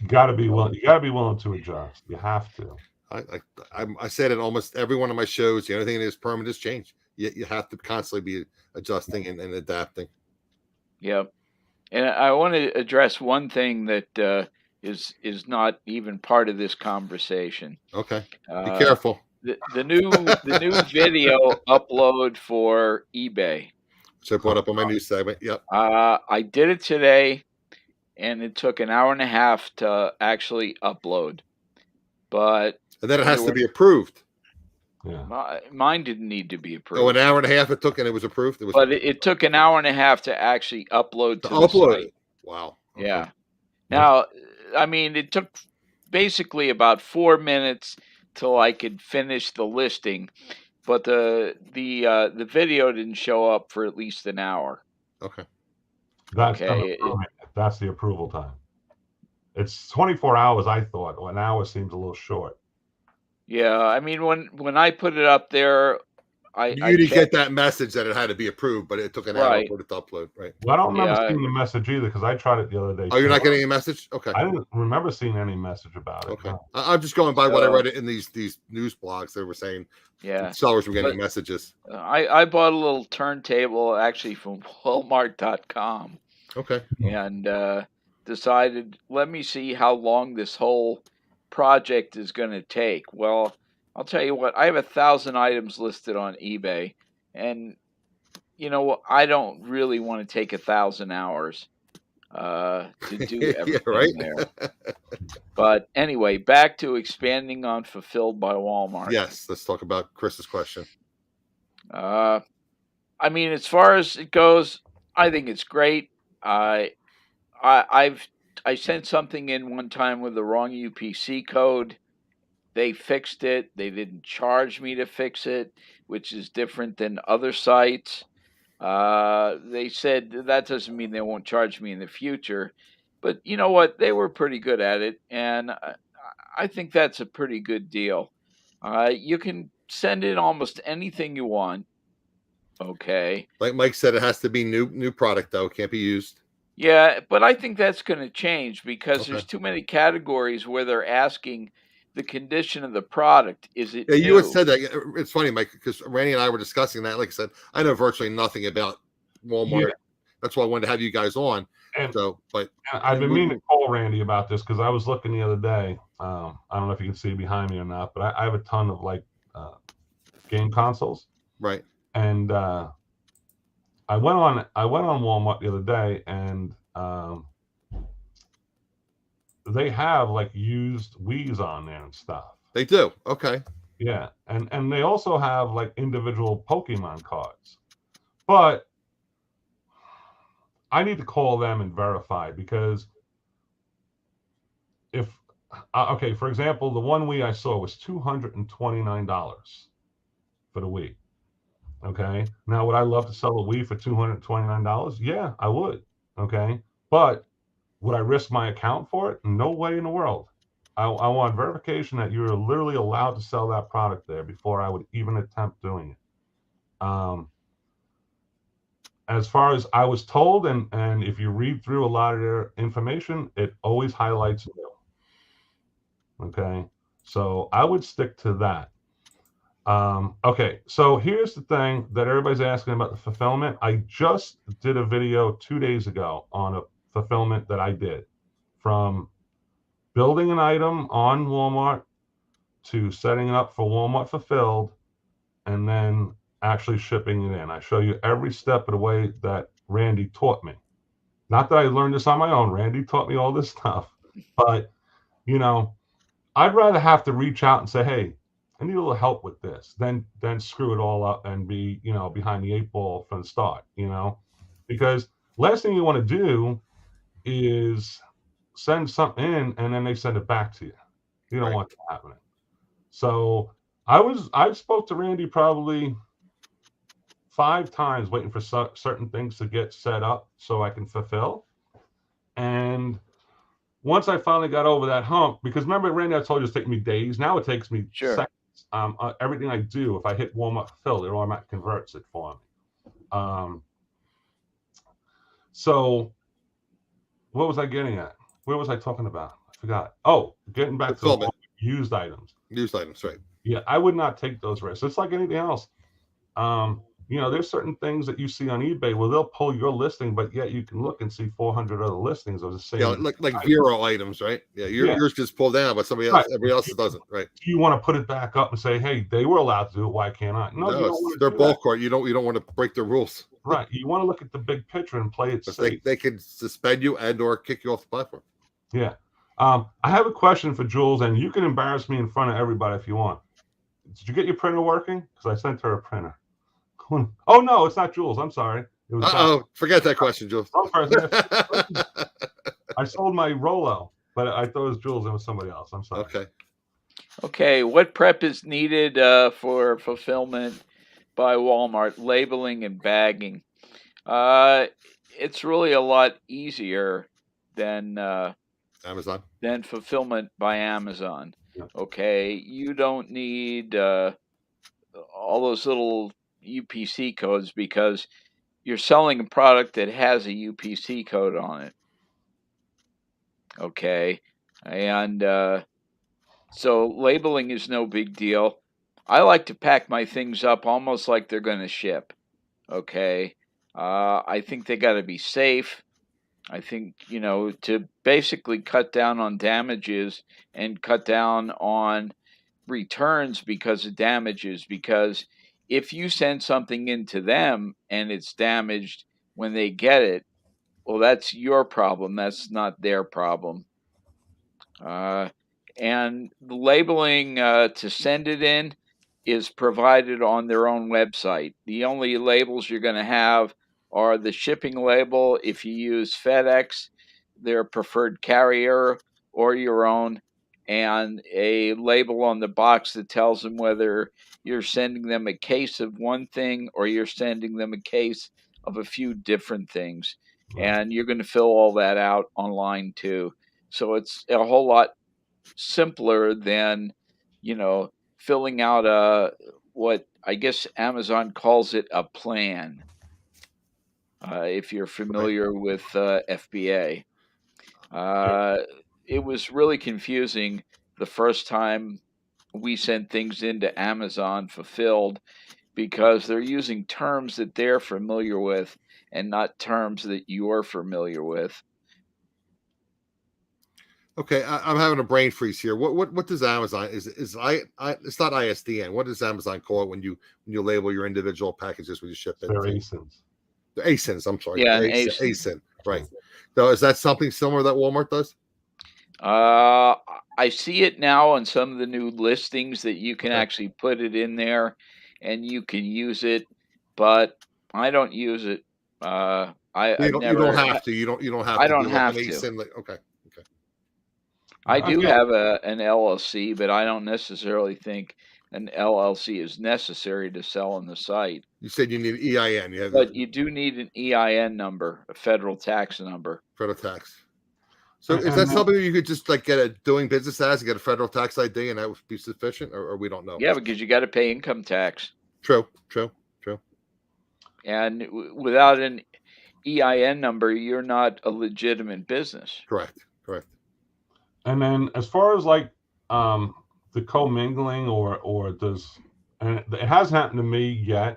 You got to be willing. You got to be willing to adjust. You have to. I said it almost every one of my shows. The only thing that is permanent is change. You have to constantly be adjusting and adapting. Yep. And I want to address one thing that is not even part of this conversation. Okay. Be careful. The new video upload for eBay. So I brought up on my news segment. Yep. I did it today, and it took an hour and a half to actually upload. And then it has to be approved. Yeah. Mine didn't need to be approved. Oh, an hour and a half it took, and it was approved. It took an hour and a half to actually upload to the site. Wow. Okay. Yeah. Now, I mean, it took basically about 4 minutes till I could finish the listing, but the video didn't show up for at least an hour. Okay. That's the approval time. It's 24 hours, I thought. Well, an hour seems a little short. Yeah, I mean, when I put it up there, you didn't get that message that it had to be approved, but it took an hour for it to upload, right? Well, I don't remember seeing the message either because I tried it the other day. Oh, you're not getting a message? Okay. I didn't remember seeing any message about it. Okay. No. I'm just going by what I read in these news blogs. They were saying sellers were getting messages. I bought a little turntable actually from Walmart.com. Okay. And decided, let me see how long this whole project is going to take. Well, I'll tell you what, I have 1,000 items listed on eBay, and I don't really want to take 1,000 hours to do everything there. But anyway, back to expanding on Fulfilled by Walmart. Yes, let's talk about Chris's question. I mean, as far as it goes, I think it's great. I sent something in one time with the wrong UPC code, They fixed it. They didn't charge me to fix it, which is different than other sites. They said that doesn't mean they won't charge me in the future, but you know what? They were pretty good at it, and I think that's a pretty good deal. You can send in almost anything you want. Okay. Like Mike said, it has to be new product though. It can't be used. Yeah, but I think that's going to change because Okay. there's too many categories where they're asking the condition of the product. Is it Yeah, you had new? said that. It's funny, Mike, because Randy and I were discussing that. Like I said, I know virtually nothing about Walmart. Yeah. That's why I wanted to have you guys on. And So, but I've been meaning to call Randy about this because I was looking the other day. I don't know if you can see behind me or not, but I have a ton of like game consoles. right. And I went on Walmart the other day, and they have like used Wii's on there and stuff. They do. Okay. Yeah, and they also have like individual Pokemon cards, but I need to call them and verify because if okay, for example, the one Wii I saw was $229 for the Wii. Okay, now would I love to sell a Wii for $229? Yeah, I would. Okay, but would I risk my account for it? No way in the world. I want verification that you're literally allowed to sell that product there before I would even attempt doing it. As far as I was told, and if you read through a lot of their information, it always highlights new. Okay, so I would stick to that. Okay, so here's the thing that everybody's asking about the fulfillment. I just did a video 2 days ago on a fulfillment that I did, from building an item on Walmart to setting it up for Walmart Fulfilled, and then actually shipping it in. I show you every step of the way that Randy taught me. Not that I learned this on my own. Randy taught me all this stuff, but you know, I'd rather have to reach out and say, "Hey, I need a little help with this," than screw it all up and be, behind the 8 ball from the start. Because last thing you want to do is send something in and then they send it back to you. You don't want that happening. So I spoke to Randy probably 5 times waiting for certain things to get set up so I can fulfill. And once I finally got over that hump, because remember, Randy, I told you it's taking me days. Now it takes me seconds. Everything I do, if I hit Walmart Fulfilled, it automatically converts it for me. So what was I getting at? Where was I talking about? I forgot. Oh, getting back to used items. Used items, right. Yeah, I would not take those risks. It's like anything else. There's certain things that you see on eBay where they'll pull your listing, but yet you can look and see 400 other listings of the same. Yeah, like Vero items, right? Yeah, yours gets pulled down, but everybody else doesn't, right? You want to put it back up and say, "Hey, they were allowed to do it. Why can't I?" No, you don't want to their ball court. You don't want to break their rules. Right. You want to look at the big picture and play it safe. They could suspend you and/or kick you off the platform. Yeah. I have a question for Jules, and you can embarrass me in front of everybody if you want. Did you get your printer working? Because I sent her a printer. Oh no, it's not Jules. I'm sorry. It was forget that question, Jules. Wrong person. I sold my Rolo, but I thought it was Jules. It was somebody else. I'm sorry. Okay. What prep is needed for fulfillment by Walmart? Labeling and bagging. It's really a lot easier than Amazon. Than fulfillment by Amazon. Yeah. Okay, you don't need all those little UPC codes because you're selling a product that has a UPC code on it. Okay, and so labeling is no big deal. I like to pack my things up almost like they're going to ship. Okay, I think they got to be safe. I think, to basically cut down on damages and cut down on returns because of damages, because if you send something into them and it's damaged when they get it, well, that's your problem. That's not their problem. And the labeling to send it in is provided on their own website. The only labels you're going to have are the shipping label if you use FedEx, their preferred carrier, or your own, and a label on the box that tells them whether you're sending them a case of one thing or you're sending them a case of a few different things. Right. And you're going to fill all that out online too. So it's a whole lot simpler than, filling out what I guess Amazon calls it a plan. If you're familiar with FBA. It was really confusing the first time we sent things into Amazon fulfilled because they're using terms that they're familiar with and not terms that you're familiar with. Okay, I'm having a brain freeze here. What does Amazon is it's not ISDN. What does Amazon call it when you label your individual packages when you ship it? They're ASINs. The ASINs. I'm sorry. Yeah, ASIN. Right. So is that something similar that Walmart does? I see it now on some of the new listings that you can actually put it in there, and you can use it, but I don't use it. You don't have to. You don't have to. I don't do have like an to. ASIN, okay. I do have an LLC, but I don't necessarily think an LLC is necessary to sell on the site. You said you need EIN. But you do need an EIN number, a federal tax number. Federal tax. So is that something you could just like get a doing business as and get a federal tax ID and that would be sufficient, or we don't know? Yeah, because you got to pay income tax. True. And without an EIN number, you're not a legitimate business. Correct. And then as far as like the commingling or does, and it hasn't happened to me yet.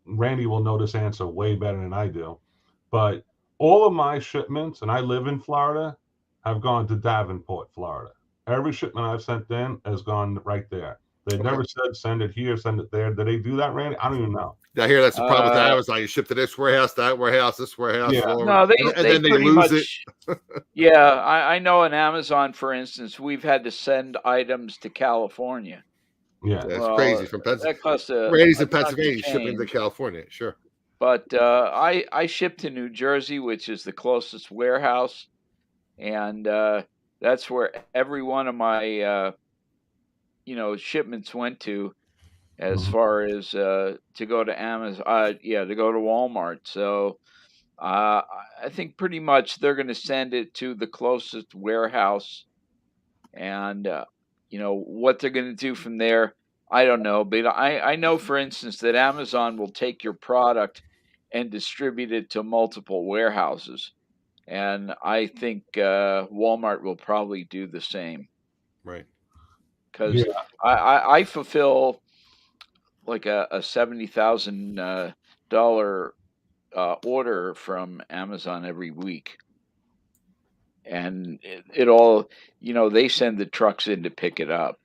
Randy will know this answer way better than I do, but all of my shipments, and I live in Florida, have gone to Davenport, Florida. Every shipment I've sent in has gone right there. They never said send it here, send it there. Did they do that, Randy? I don't even know. I hear that's the problem with Amazon. You ship to this warehouse, that warehouse, this warehouse. Yeah. No, then they lose it. Yeah, I know in Amazon, for instance, we've had to send items to California. Yeah, that's crazy. From Pennsylvania, that costs Randy's in Pennsylvania, shipping to California. Sure. But I ship to New Jersey, which is the closest warehouse, and that's where every one of my shipments went to, as far as to go to Amazon. To go to Walmart. So I think pretty much they're going to send it to the closest warehouse, and what they're going to do from there, I don't know. But I know, for instance, that Amazon will take your product and distribute it to multiple warehouses. And I think Walmart will probably do the same. Right. Because I fulfill like a $70,000 order from Amazon every week. And it all, they send the trucks in to pick it up.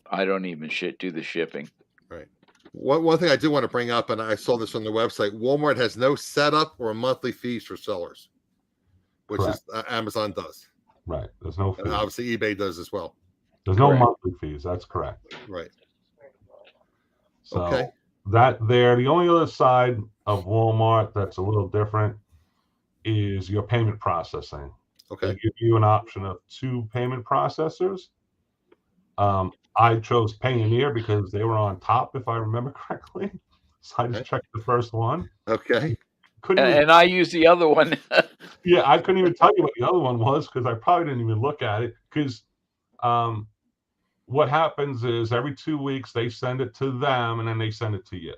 I don't even do the shipping. Right. One thing I do want to bring up, and I saw this on the website, Walmart has no setup or monthly fees for sellers, which is Amazon does. Right. There's no fees. And obviously eBay does as well. There's no monthly fees. That's correct. Right. So the only other side of Walmart that's a little different is your payment processing. Okay. They give you an option of 2 payment processors. I chose Payoneer because they were on top, if I remember correctly. So I just checked the first one. Okay. And I use the other one. Yeah, I couldn't even tell you what the other one was because I probably didn't even look at it. Because what happens is every 2 weeks they send it to them and then they send it to you.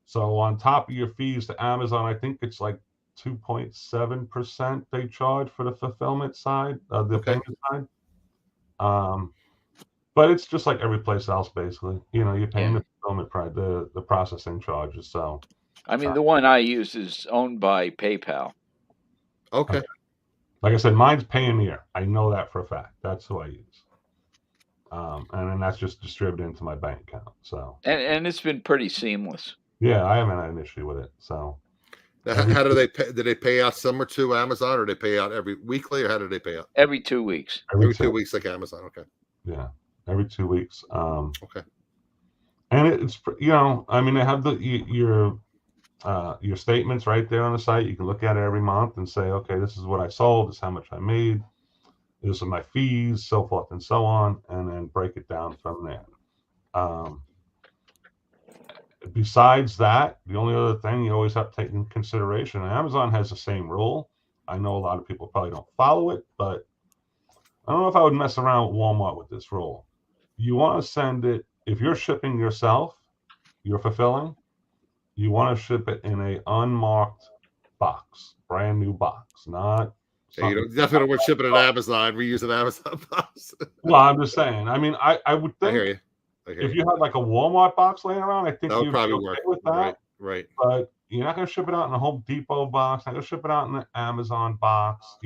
So on top of your fees to Amazon, I think it's like 2.7% they charge for the fulfillment side, the payment side. But it's just like every place else, basically. You're paying the fulfillment price, the processing charges. So, I mean, the one I use is owned by PayPal. Okay. Like I said, mine's Payoneer. I know that for a fact. That's who I use. And then that's just distributed into my bank account. So. And it's been pretty seamless. Yeah, I haven't had an issue with it. So. How do they pay? Do they pay out similar to Amazon, or do they pay out every weekly, or how do they pay out? Every 2 weeks. Every 2 weeks, like Amazon. Okay. Yeah, every 2 weeks. Okay. And it's they have your statements right there on the site. You can look at it every month and say, okay, this is what I sold, this is how much I made. This are my fees, so forth and so on, and then break it down from there. Besides that, the only other thing you always have to take into consideration, and Amazon has the same rule. I know a lot of people probably don't follow it, but I don't know if I would mess around with Walmart with this rule. You want to send it, if you're shipping yourself, you're fulfilling, you want to ship it in a unmarked box, brand new box, not Yeah, you definitely don't want to ship it at Amazon, reuse an Amazon box. Well, I'm just saying. I mean, I would I think hear you. if you had like a Walmart box laying around, I think That would you'd probably be okay work. with that. Right. But you're not going to ship it out in a Home Depot box. Not going to ship it out in an Amazon box.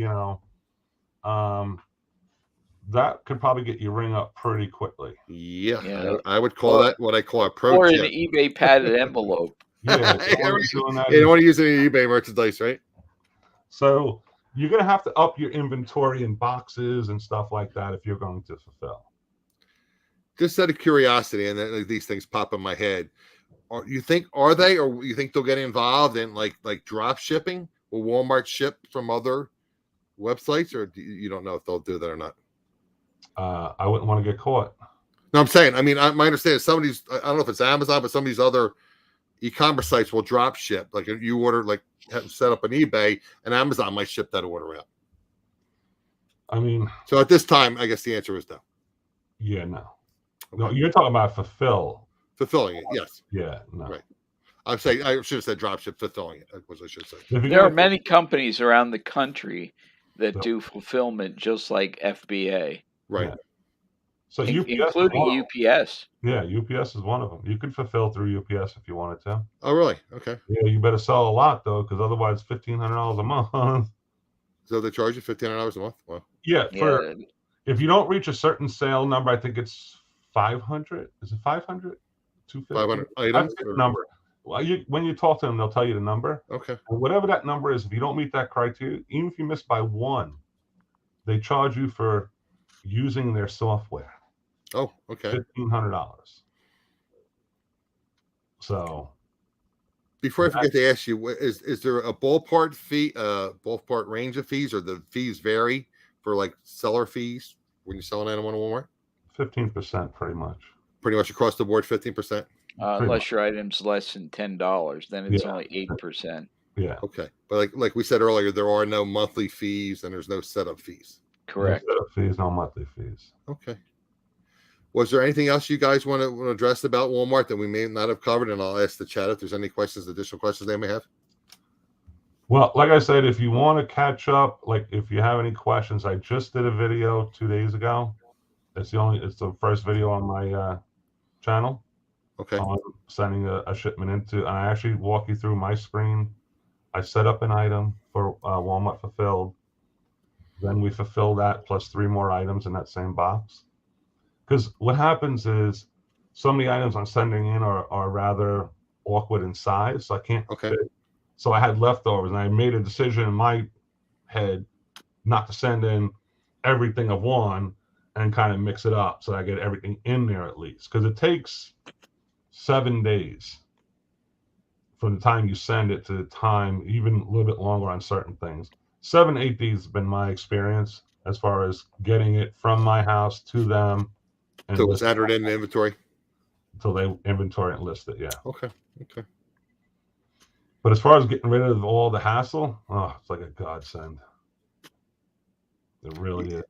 That could probably get your ring up pretty quickly. Yeah. I would call that what I call a pro or tip. an eBay padded envelope. Yeah, You don't want to use any eBay merchandise, right? So you're going to have to up your inventory in boxes and stuff like that if you're going to fulfill. Just out of curiosity, and then these things pop in my head. Are you think they'll get involved in like drop shipping? Will Walmart ship from other websites, or you don't know if they'll do that or not? I wouldn't want to get caught. No, I'm saying. I mean, my understanding is some of these. I don't know if it's Amazon, but some of these other e-commerce sites will drop ship. Like if you order, like set up an eBay, and Amazon might ship that order out. I mean, so at this time, I guess the answer is no. Yeah, no. Okay. No, you're talking about fulfilling it. Yes. Yeah, no. Right. I'm saying I should have said drop ship, fulfilling it. Was I should say. There are many companies around the country that do fulfillment just like FBA. Right. Yeah. So including UPS. Yeah, UPS is one of them. You could fulfill through UPS if you wanted to. Oh, really? Okay. Yeah, you better sell a lot though, because otherwise $1,500 a month. So they charge you $1,500 a month? Wow. Yeah, if you don't reach a certain sale number, I think it's 500. Is it 500? 250? 500 items? Number. Well, when you talk to them, they'll tell you the number. Okay. And whatever that number is, if you don't meet that criteria, even if you miss by one, they charge you for using their software. Oh, okay. $1,500. So, before I forget to ask you, is there a ballpark fee, ballpark range of fees, or the fees vary for like seller fees when you sell an item on Walmart? 15%, pretty much. Pretty much across the board, 15%. Unless your item's less than $10, then it's only 8%. Yeah. Okay, but like we said earlier, there are no monthly fees and there's no setup fees. Correct. No setup fees, no monthly fees. Okay. Was there anything else you guys want to address about Walmart that we may not have covered? And I'll ask the chat if there's any additional questions they may have. Well, like I said, if you want to catch up, like if you have any questions, I just did a video 2 days ago. It's the first video on my channel. Okay. On sending a shipment into, and I actually walk you through my screen. I set up an item for Walmart Fulfilled. Then we fulfill that plus 3 more items in that same box. Because what happens is some of the items I'm sending in are rather awkward in size, so I can't fit. So I had leftovers, and I made a decision in my head not to send in everything of one and kind of mix it up so I get everything in there at least. Because it takes 7 days from the time you send it to the time, even a little bit longer on certain things. 7 to 8 days has been my experience as far as getting it from my house to them. So it was entered in the inventory? Until they inventory and list it, yeah. Okay. But as far as getting rid of all the hassle, it's like a godsend. It really is.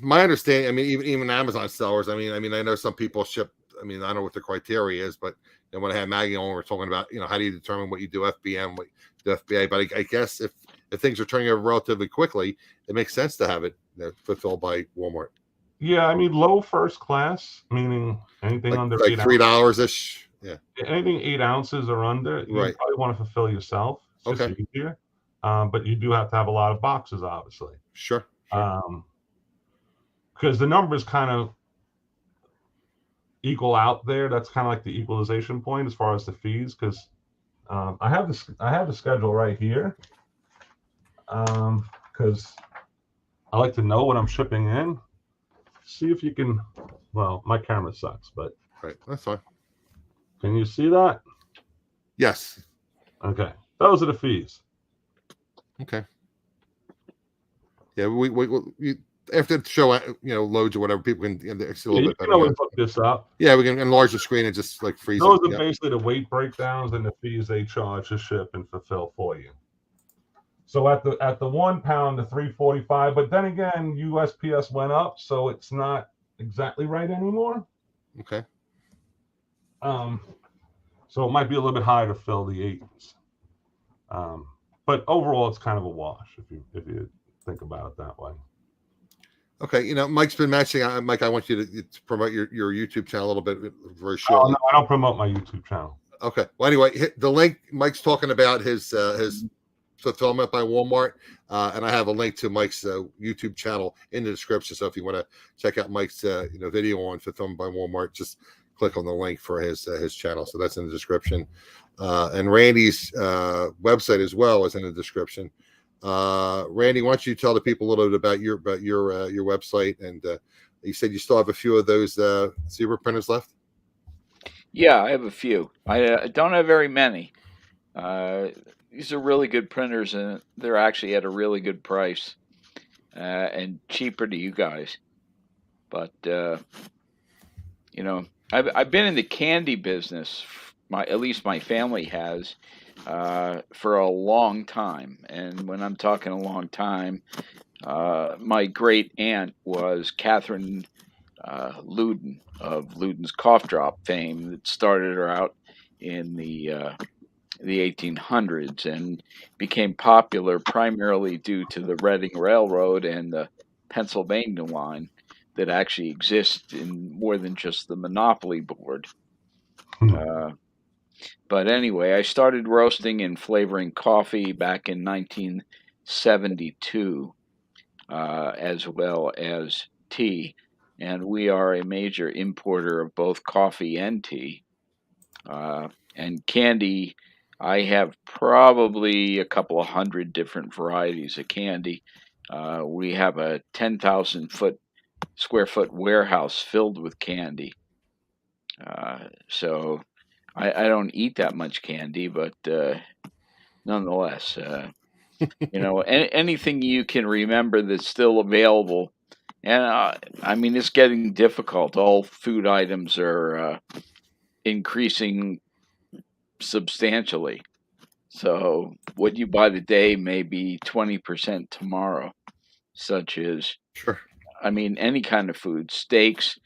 My understanding, I mean, even Amazon sellers, I mean, I know some people ship. I mean, I don't know what the criteria is, but when I had Maggie on, we're talking about, how do you determine what you do FBM, what you do FBA? But I guess if things are turning over relatively quickly, it makes sense to have it fulfilled by Walmart. Yeah, I mean, low first class, meaning anything under like $3 ish. Yeah. Anything 8 ounces or under, you probably want to fulfill yourself. It's just easier. But you do have to have a lot of boxes, obviously. Sure. Because the numbers kind of equal out there. That's kind of like the equalization point as far as the fees. Because I have the schedule right here. Because I like to know what I'm shipping in. See if you can. Well, my camera sucks, but that's fine. Can you see that? Yes. Okay, those are the fees. Okay. Yeah, after the show, loads or whatever, people can it's a little you bit can better. always look this up. Yeah, we can enlarge the screen and just like freeze Those it. are basically the weight breakdowns and the fees they charge to ship and fulfill for you. So at the 1 pound, the $3.45, but then again, USPS went up, so it's not exactly right anymore. Okay. So it might be a little bit higher to fill the 8s. But overall, it's kind of a wash if you think about it that way. Okay, Mike's been mentioning. Mike, I want you to promote your YouTube channel a little bit, very Oh, shortly. no, I don't promote my YouTube channel. Okay. Well, anyway, hit the link. Mike's talking about his fulfillment by Walmart, and I have a link to Mike's YouTube channel in the description. So if you want to check out Mike's video on fulfillment by Walmart, just click on the link for his channel. So that's in the description, and Randy's website as well is in the description. Randy, why don't you tell the people a little bit about your website? And you said you still have a few of those zebra printers left. Yeah, I have a few. I don't have very many. These are really good printers, and they're actually at a really good price and cheaper to you guys. But I've been in the candy business. At least my family has for a long time, and when I'm talking a long time, my great aunt was Catherine Luden of Luden's Cough Drop fame that started her out in the 1800s and became popular primarily due to the Reading Railroad and the Pennsylvania line that actually exists in more than just the Monopoly board. But anyway, I started roasting and flavoring coffee back in 1972, as well as tea. And we are a major importer of both coffee and tea. And candy, I have probably a couple of hundred different varieties of candy. We have a 10,000 square foot warehouse filled with candy. So I don't eat that much candy, but nonetheless, anything you can remember that's still available. And I mean, it's getting difficult. All food items are increasing substantially. So what you buy today may be 20% tomorrow, such as, Sure. I mean, any kind of food, steaks.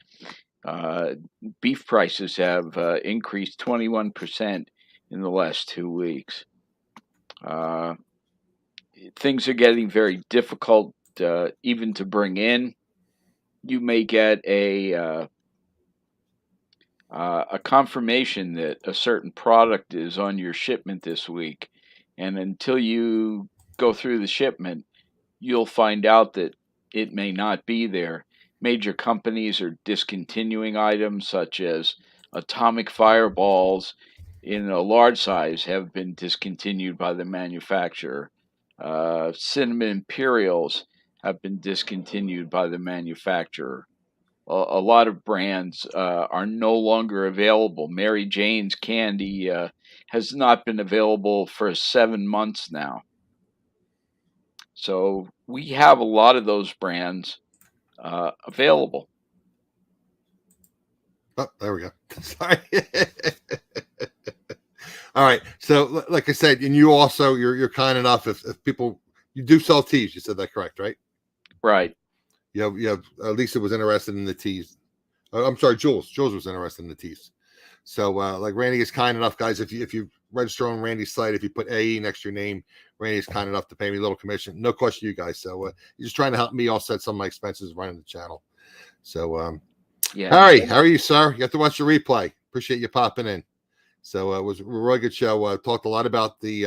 Beef prices have increased 21% in the last 2 weeks. Things are getting very difficult even to bring in. You may get a confirmation that a certain product is on your shipment this week, and until you go through the shipment, you'll find out that it may not be there. Major companies are discontinuing items such as atomic fireballs in a large size have been discontinued by the manufacturer. Cinnamon Imperials have been discontinued by the manufacturer. A lot of brands are no longer available. Mary Jane's candy has not been available for 7 months now. So we have a lot of those brands available. Oh, there we go. Sorry. All right. So, like I said, and you also you're kind enough if people you do sell teas. You said that correct, right? Right. You have Lisa was interested in the teas. I'm sorry, Jules was interested in the teas. So, like Randy is kind enough, guys. If you register on Randy's site, if you put AE next to your name, Randy is kind enough to pay me a little commission. No cost to you guys. So he's just trying to help me offset some of my expenses running the channel. So, yeah. Harry, how are you, sir? You have to watch the replay. Appreciate you popping in. So it was a really good show. Talked a lot about the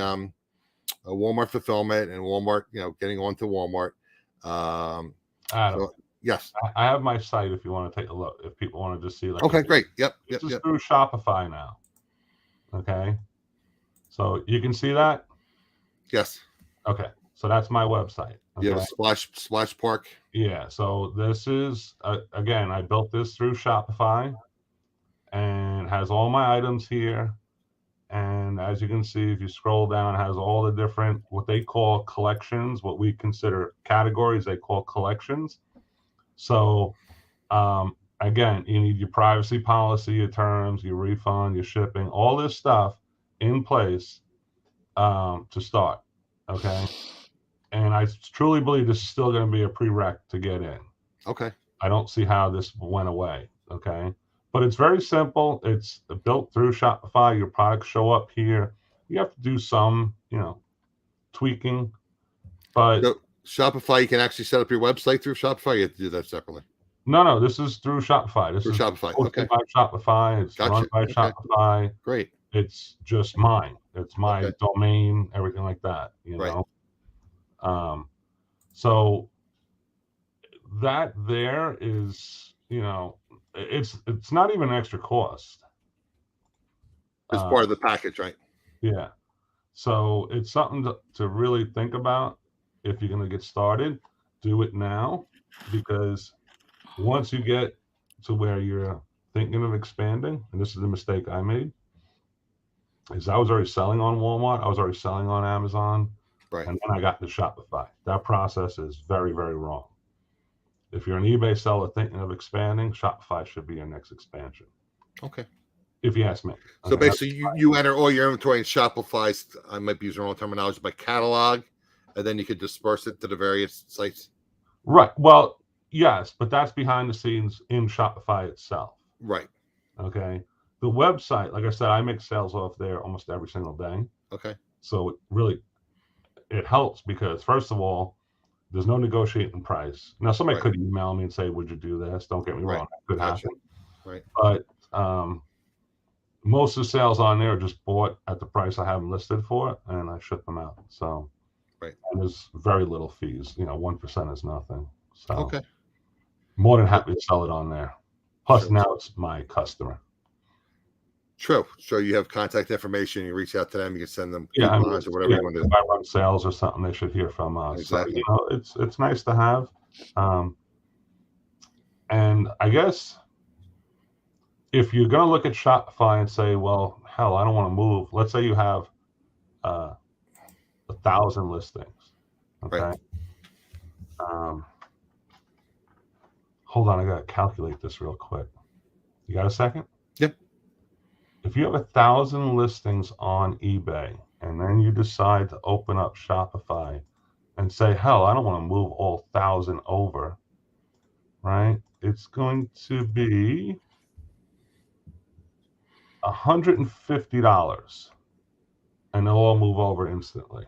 Walmart fulfillment and Walmart, getting onto Walmart. Adam, so, yes, I have my site if you want to take a look. If people want to just see, like, okay, great. Yep. This is through Shopify now. Okay, so you can see that. Yes. Okay, so that's my website. Okay? Yeah, Splash Park. Yeah. So this is again, I built this through Shopify, and has all my items here. And as you can see, if you scroll down, it has all the different what they call collections, what we consider categories. They call collections. So again, you need your privacy policy, your terms, your refund, your shipping, all this stuff in place to start. Okay. And I truly believe this is still going to be a prereq to get in. Okay. I don't see how this went away. Okay. But it's very simple. It's built through Shopify. Your products show up here. You have to do some, tweaking. But so Shopify, you can actually set up your website through Shopify. You have to do that separately. No, this is through Shopify. This Through is Shopify. hosted Okay. by Shopify. It's run by Shopify. Great. It's just mine. It's my domain, everything like that, know. So that there is, it's not even an extra cost. It's part of the package, right? Yeah. So it's something to really think about. If you're going to get started, do it now, because once you get to where you're thinking of expanding, and this is the mistake I made, is I was already selling on Walmart, I was already selling on Amazon, right? And then I got to Shopify. That process is very, very wrong. If you're an eBay seller thinking of expanding, Shopify should be your next expansion. Okay. If you ask me. So basically, you enter all your inventory in Shopify's, I might be using the wrong terminology, by catalog, and then you could disperse it to the various sites. Right. Well, yes, but that's behind the scenes in Shopify itself. Right. Okay. The website, like I said, I make sales off there almost every single day. Okay. So it helps because, first of all, there's no negotiating price. Now, somebody could email me and say, would you do this? Don't get me wrong. That could happen. Right. But most of the sales on there are just bought at the price I have them listed for, and I ship them out. So and there's very little fees. 1% is nothing. So more than happy to sell it on there. Plus now it's my customer. True. So you have contact information. You reach out to them. You can send them coupons or whatever you want to do. If I run sales or something, they should hear from us. Exactly. So, it's nice to have. And I guess if you're going to look at Shopify and say, well, hell, I don't want to move. Let's say you have 1,000 listings. Okay. Right. Hold on. I got to calculate this real quick. You got a second? Yep. If you have 1,000 listings on eBay and then you decide to open up Shopify and say, hell, I don't want to move all 1,000 over, right? It's going to be $150 and they'll all move over instantly.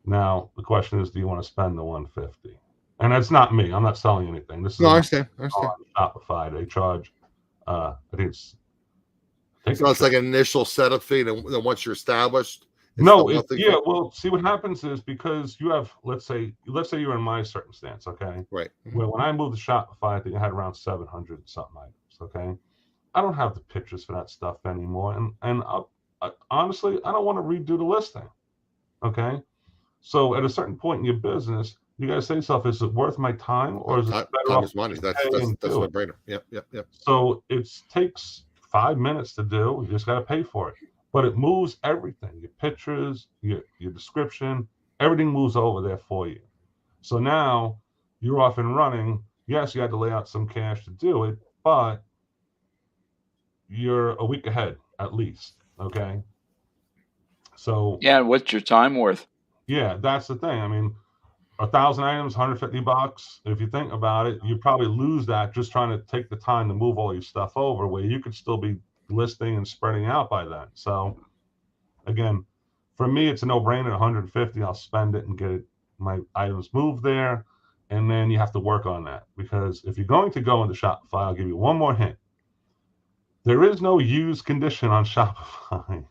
Now, the question is, do you want to spend the $150? And that's not me. I'm not selling anything. This is I understand. Shopify. They charge, I think it's like an initial setup fee. Then once you're established. Well, see what happens is because you have, let's say you're in my circumstance, okay? Right. Well, when I moved to Shopify, I think I had around 700 something items, okay? I don't have the pictures for that stuff anymore, and honestly, I don't want to redo the listing, okay? So at a certain point in your business, you got to say to yourself, is it worth my time, or is it better off money? That's a no-brainer. Yep. So it takes 5 minutes to do. You just got to pay for it. But it moves everything, your pictures, your description, everything moves over there for you. So now you're off and running. Yes, you had to lay out some cash to do it, but you're a week ahead at least, okay? So yeah, what's your time worth? Yeah, that's the thing. I mean, 1,000 items, $150. If you think about it, you probably lose that just trying to take the time to move all your stuff over, where you could still be listing and spreading out by then. So again, for me, it's a no-brainer. 150, I'll spend it and get my items moved there, and then you have to work on that, because if you're going to go into Shopify, I'll give you one more hint. There is no used condition on Shopify.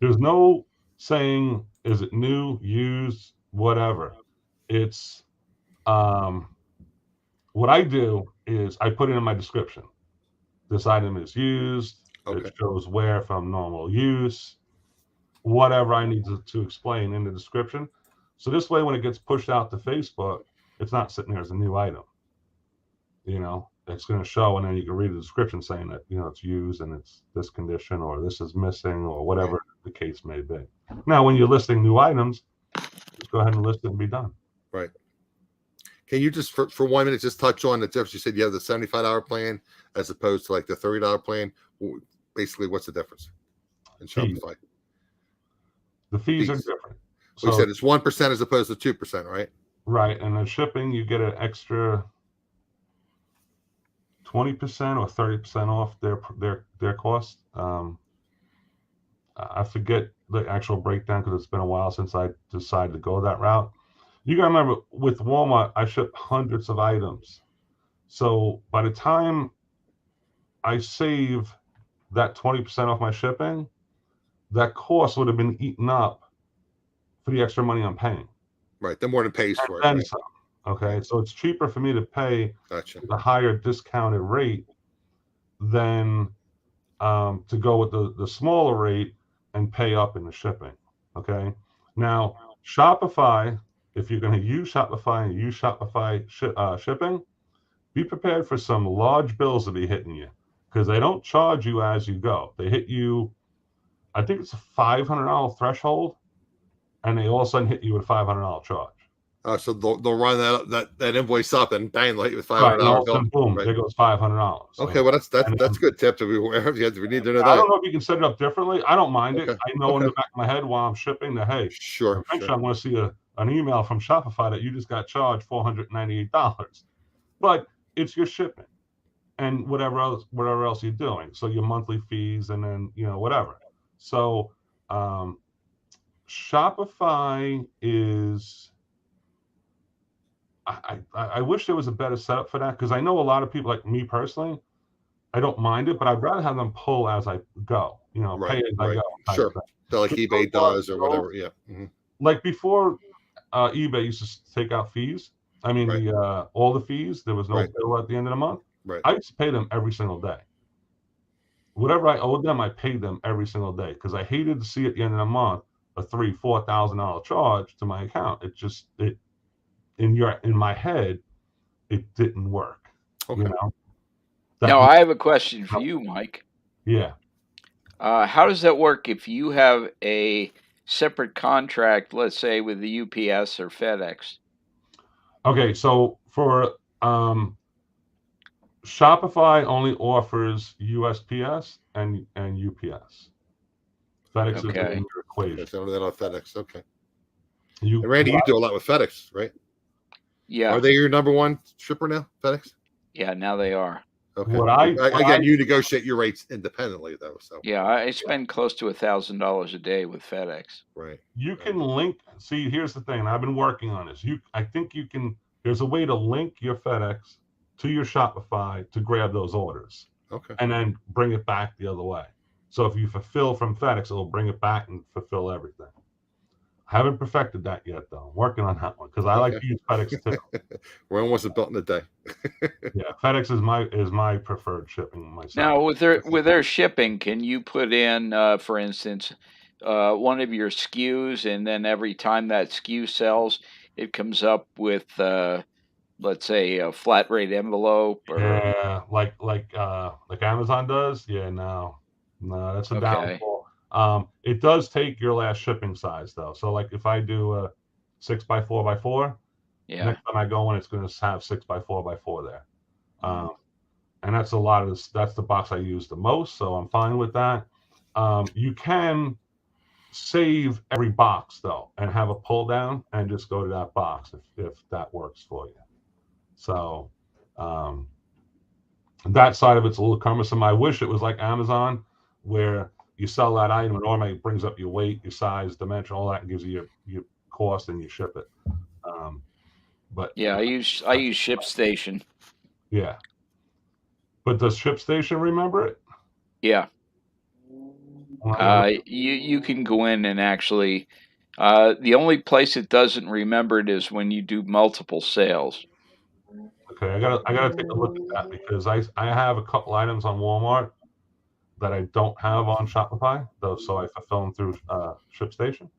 There's no saying, is it new, used, whatever. It's what I do is I put it in my description. This item is used. It shows where from normal use, whatever I need to explain in the description. So this way, when it gets pushed out to Facebook, it's not sitting there as a new item. It's going to show, and then you can read the description saying that, it's used and it's this condition, or this is missing, or whatever the case may be. Now, when you're listing new items, just go ahead and list it and be done. Right. Can you just for 1 minute just touch on the difference? You said you have the $75 plan as opposed to like the $30 plan. Basically, what's the difference in Shopify? The fees are different. So you said it's 1% as opposed to 2%, right? Right, and then shipping, you get an extra 20% or 30% off their cost. I forget the actual breakdown because it's been a while since I decided to go that route. You gotta remember, with Walmart, I ship hundreds of items. So by the time I save that 20% off my shipping, that cost would have been eaten up for the extra money I'm paying. Right, the more than pays for it. Then right? some. Okay, so it's cheaper for me to pay the higher discounted rate than to go with the smaller rate and pay up in the shipping. Okay, now Shopify, if you're going to use Shopify and use Shopify shipping, be prepared for some large bills to be hitting you, because they don't charge you as you go. They hit you, I think it's a $500 threshold, and they all of a sudden hit you with a $500 charge. So they'll run that invoice up and bang, like with $500 bill. Boom, there goes $500. Okay, well that's a good tip to be aware of. We need to know that. I don't know if you can set it up differently. I don't mind it. I know in the back of my head while I'm shipping that, hey, eventually I'm going to see an email from Shopify that you just got charged $498. But it's your shipping and whatever else you're doing. So your monthly fees and then whatever. So Shopify is. I wish there was a better setup for that, because I know a lot of people, like me personally, I don't mind it, but I'd rather have them pull as I go, pay as I go. Sure. So like eBay does or whatever. Yeah. Mm-hmm. Like before, eBay used to take out fees. I mean, all the fees, there was no bill at the end of the month. Right. I used to pay them every single day. Whatever I owed them, I paid them every single day, because I hated to see at the end of the month a $3,000-$4,000 charge to my account. In my head, it didn't work. Okay. Now I have a question for you, Mike. Yeah. How does that work if you have a separate contract, let's say with the UPS or FedEx? Okay, so for Shopify only offers USPS and UPS. FedEx is in your equation. So that on FedEx. Okay. And Randy, you do a lot with FedEx, right? Yeah. Are they your number one shipper now, FedEx? Yeah, now they are. Okay. Again, you negotiate your rates independently, though. So yeah, I spend close to $1,000 a day with FedEx. Right. You can link. See, here's the thing. I've been working on this. I think you can. There's a way to link your FedEx to your Shopify to grab those orders. Okay. And then bring it back the other way. So if you fulfill from FedEx, it'll bring it back and fulfill everything. I haven't perfected that yet, though. I'm working on that one, because I like to use FedEx too. We're almost built in a day. Yeah, FedEx is my preferred shipping myself. Now, with their shipping, can you put in, for instance, one of your SKUs, and then every time that SKU sells, it comes up with, let's say, a flat rate envelope? Or... Yeah, like Amazon does. Yeah, no, that's a downfall. It does take your last shipping size, though. So like if I do a 6x4x4, next time I go in, it's going to have 6x4x4 there. And that's that's the box I use the most. So I'm fine with that. You can save every box though, and have a pull down and just go to that box if that works for you. So that side of it's a little cumbersome. I wish it was like Amazon, where you sell that item and automatically brings up your weight, your size, dimension, all that, and gives you your cost, and you ship it. But yeah, I use ShipStation. Yeah. But does ShipStation remember it? Yeah. You can go in and actually, the only place it doesn't remember it is when you do multiple sales. Okay, I gotta take a look at that, because I have a couple items on Walmart that I don't have on Shopify, though, so I fulfill them through ShipStation.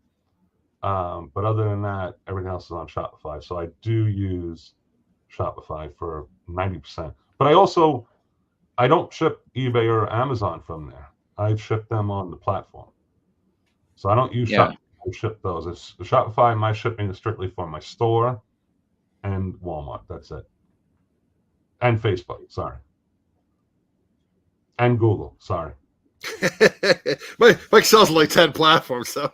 But other than that, everything else is on Shopify. So I do use Shopify for 90%. But I don't ship eBay or Amazon from there. I ship them on the platform. So I don't use Shopify to ship those. Shopify, my shipping is strictly for my store and Walmart. That's it. And Facebook, sorry. And Google, sorry. Mike sells like 10 platforms, so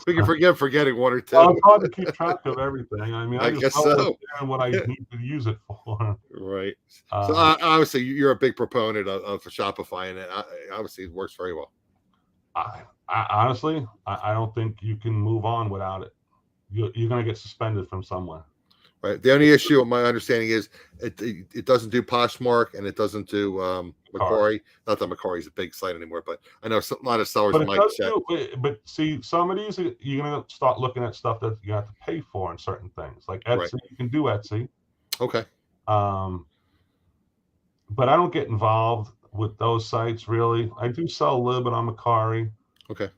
we can forgetting one or two. Well, it's hard to keep track of everything. I mean, I just guess don't so. understand what I need to use it for. Right. So obviously, you're a big proponent of Shopify, and obviously it works very well. I honestly, I don't think you can move on without it. You're going to get suspended from somewhere. Right. The only issue, my understanding is, it doesn't do Poshmark and it doesn't do Macquarie. Not that Macquarie's a big site anymore, but I know a lot of sellers But it might does check. but see, some of these you're going to start looking at stuff that you have to pay for in certain things, like Etsy. Right. You can do Etsy. Okay. But I don't get involved with those sites really. I do sell a little bit on Macquarie. Okay.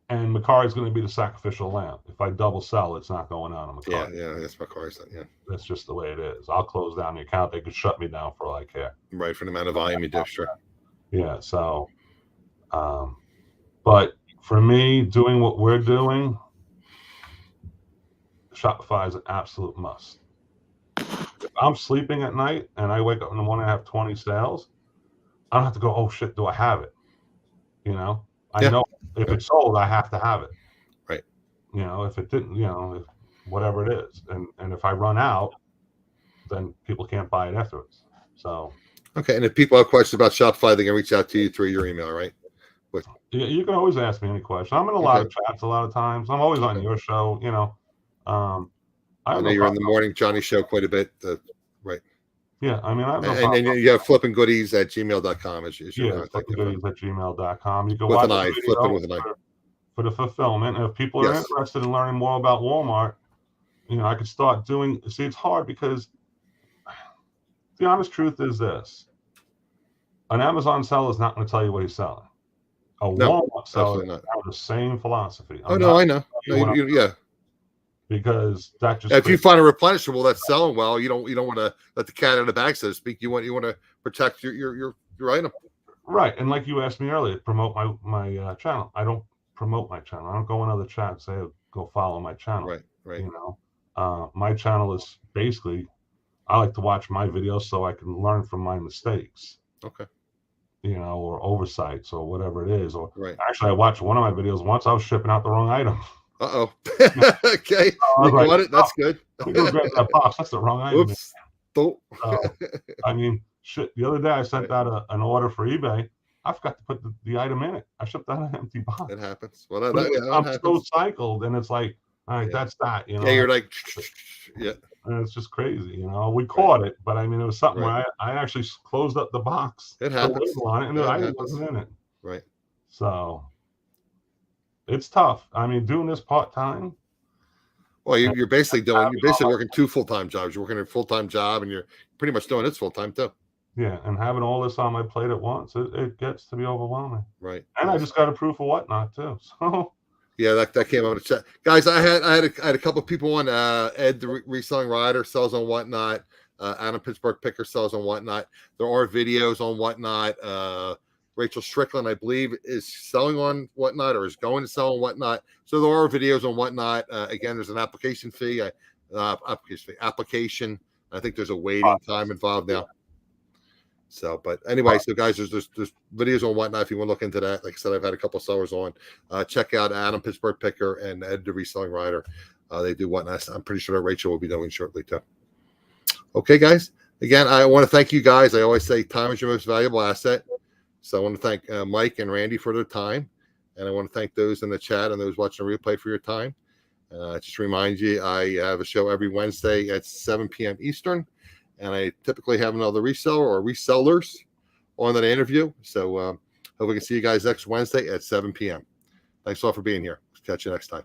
And Macquarie is going to be the sacrificial lamb. If I double sell, it's not going on Macquarie. Yeah, that's Macquarie's. Yeah, that's just the way it is. I'll close down the account. They could shut me down for all I care. Right, for the amount of volume you do, sure. Yeah. So, but for me, doing what we're doing, Shopify is an absolute must. If I'm sleeping at night and I wake up in the morning and I have 20 sales, I don't have to go, oh shit, do I have it? You know, I know if it's sold, I have to have it. Right. You know, if it didn't, you know, whatever it is. And if I run out, then people can't buy it afterwards. So. Okay. And if people have questions about Shopify, they can reach out to you through your email, right? Yeah, you can always ask me any question. I'm in a lot of chats a lot of times. I'm always on your show, you know. I know you're in the morning Johnny show quite a bit. Right. Yeah, I mean, I have no and then you have flippingoodies@gmail.com is your flippingoodies@gmail.com. You can with watch an eye, flipping with an eye. For the fulfillment. And if people are interested in learning more about Walmart, you know, I could start doing. See, it's hard because the honest truth is this: an Amazon seller is not going to tell you what he's selling. A Walmart seller has the same philosophy. I know. Yeah. Because that just if you find a replenishable that's selling well, you don't want to let the cat out of the bag, so to speak. You want to protect your item. Right. And like you asked me earlier, promote my channel. I don't promote my channel. I don't go in other chats and say go follow my channel. Right. You know, my channel is basically, I like to watch my videos so I can learn from my mistakes. Okay. You know, or oversights or whatever it is. Or actually, I watched one of my videos once. I was shipping out the wrong item. Okay. You got it. That's good. Grab that box. That's the wrong item. Oops. I mean, shit. The other day I sent out an order for eBay. I forgot to put the item in it. I shipped out an empty box. It happens. Well, I'm so cycled, and it's like, all right, that's that. You know. Yeah, you're like, And it's just crazy. You know, we caught it, but I mean, it was something where I actually closed up the box. It happens. On it, and the item wasn't in it. Right. So. It's tough. I mean, doing this part-time. Well, you're basically working two full-time jobs. You're working a full-time job, and you're pretty much doing this full-time too. Yeah, and having all this on my plate at once, it gets to be overwhelming. Right. And I just got approved for Whatnot too. So. Yeah, that came out of the chat, guys. I had a couple of people on. Ed, the reselling rider, sells on Whatnot. Adam Pittsburgh Picker sells on Whatnot. There are videos on Whatnot. Rachel Strickland, I believe, is selling on Whatnot or is going to sell on Whatnot. So there are videos on Whatnot. Again, there's an application fee. Application. I think there's a waiting time involved now. So, but anyway, so guys, there's videos on Whatnot if you want to look into that. Like I said, I've had a couple of sellers on. Check out Adam Pittsburgh Picker and Ed, the reselling rider. They do Whatnot. I'm pretty sure that Rachel will be doing shortly too. Okay, guys. Again, I want to thank you guys. I always say time is your most valuable asset. So I want to thank Mike and Randy for their time. And I want to thank those in the chat and those watching the replay for your time. Just remind you, I have a show every Wednesday at 7 p.m. Eastern. And I typically have another reseller or resellers on that interview. So hope we can see you guys next Wednesday at 7 p.m. Thanks a lot for being here. Catch you next time.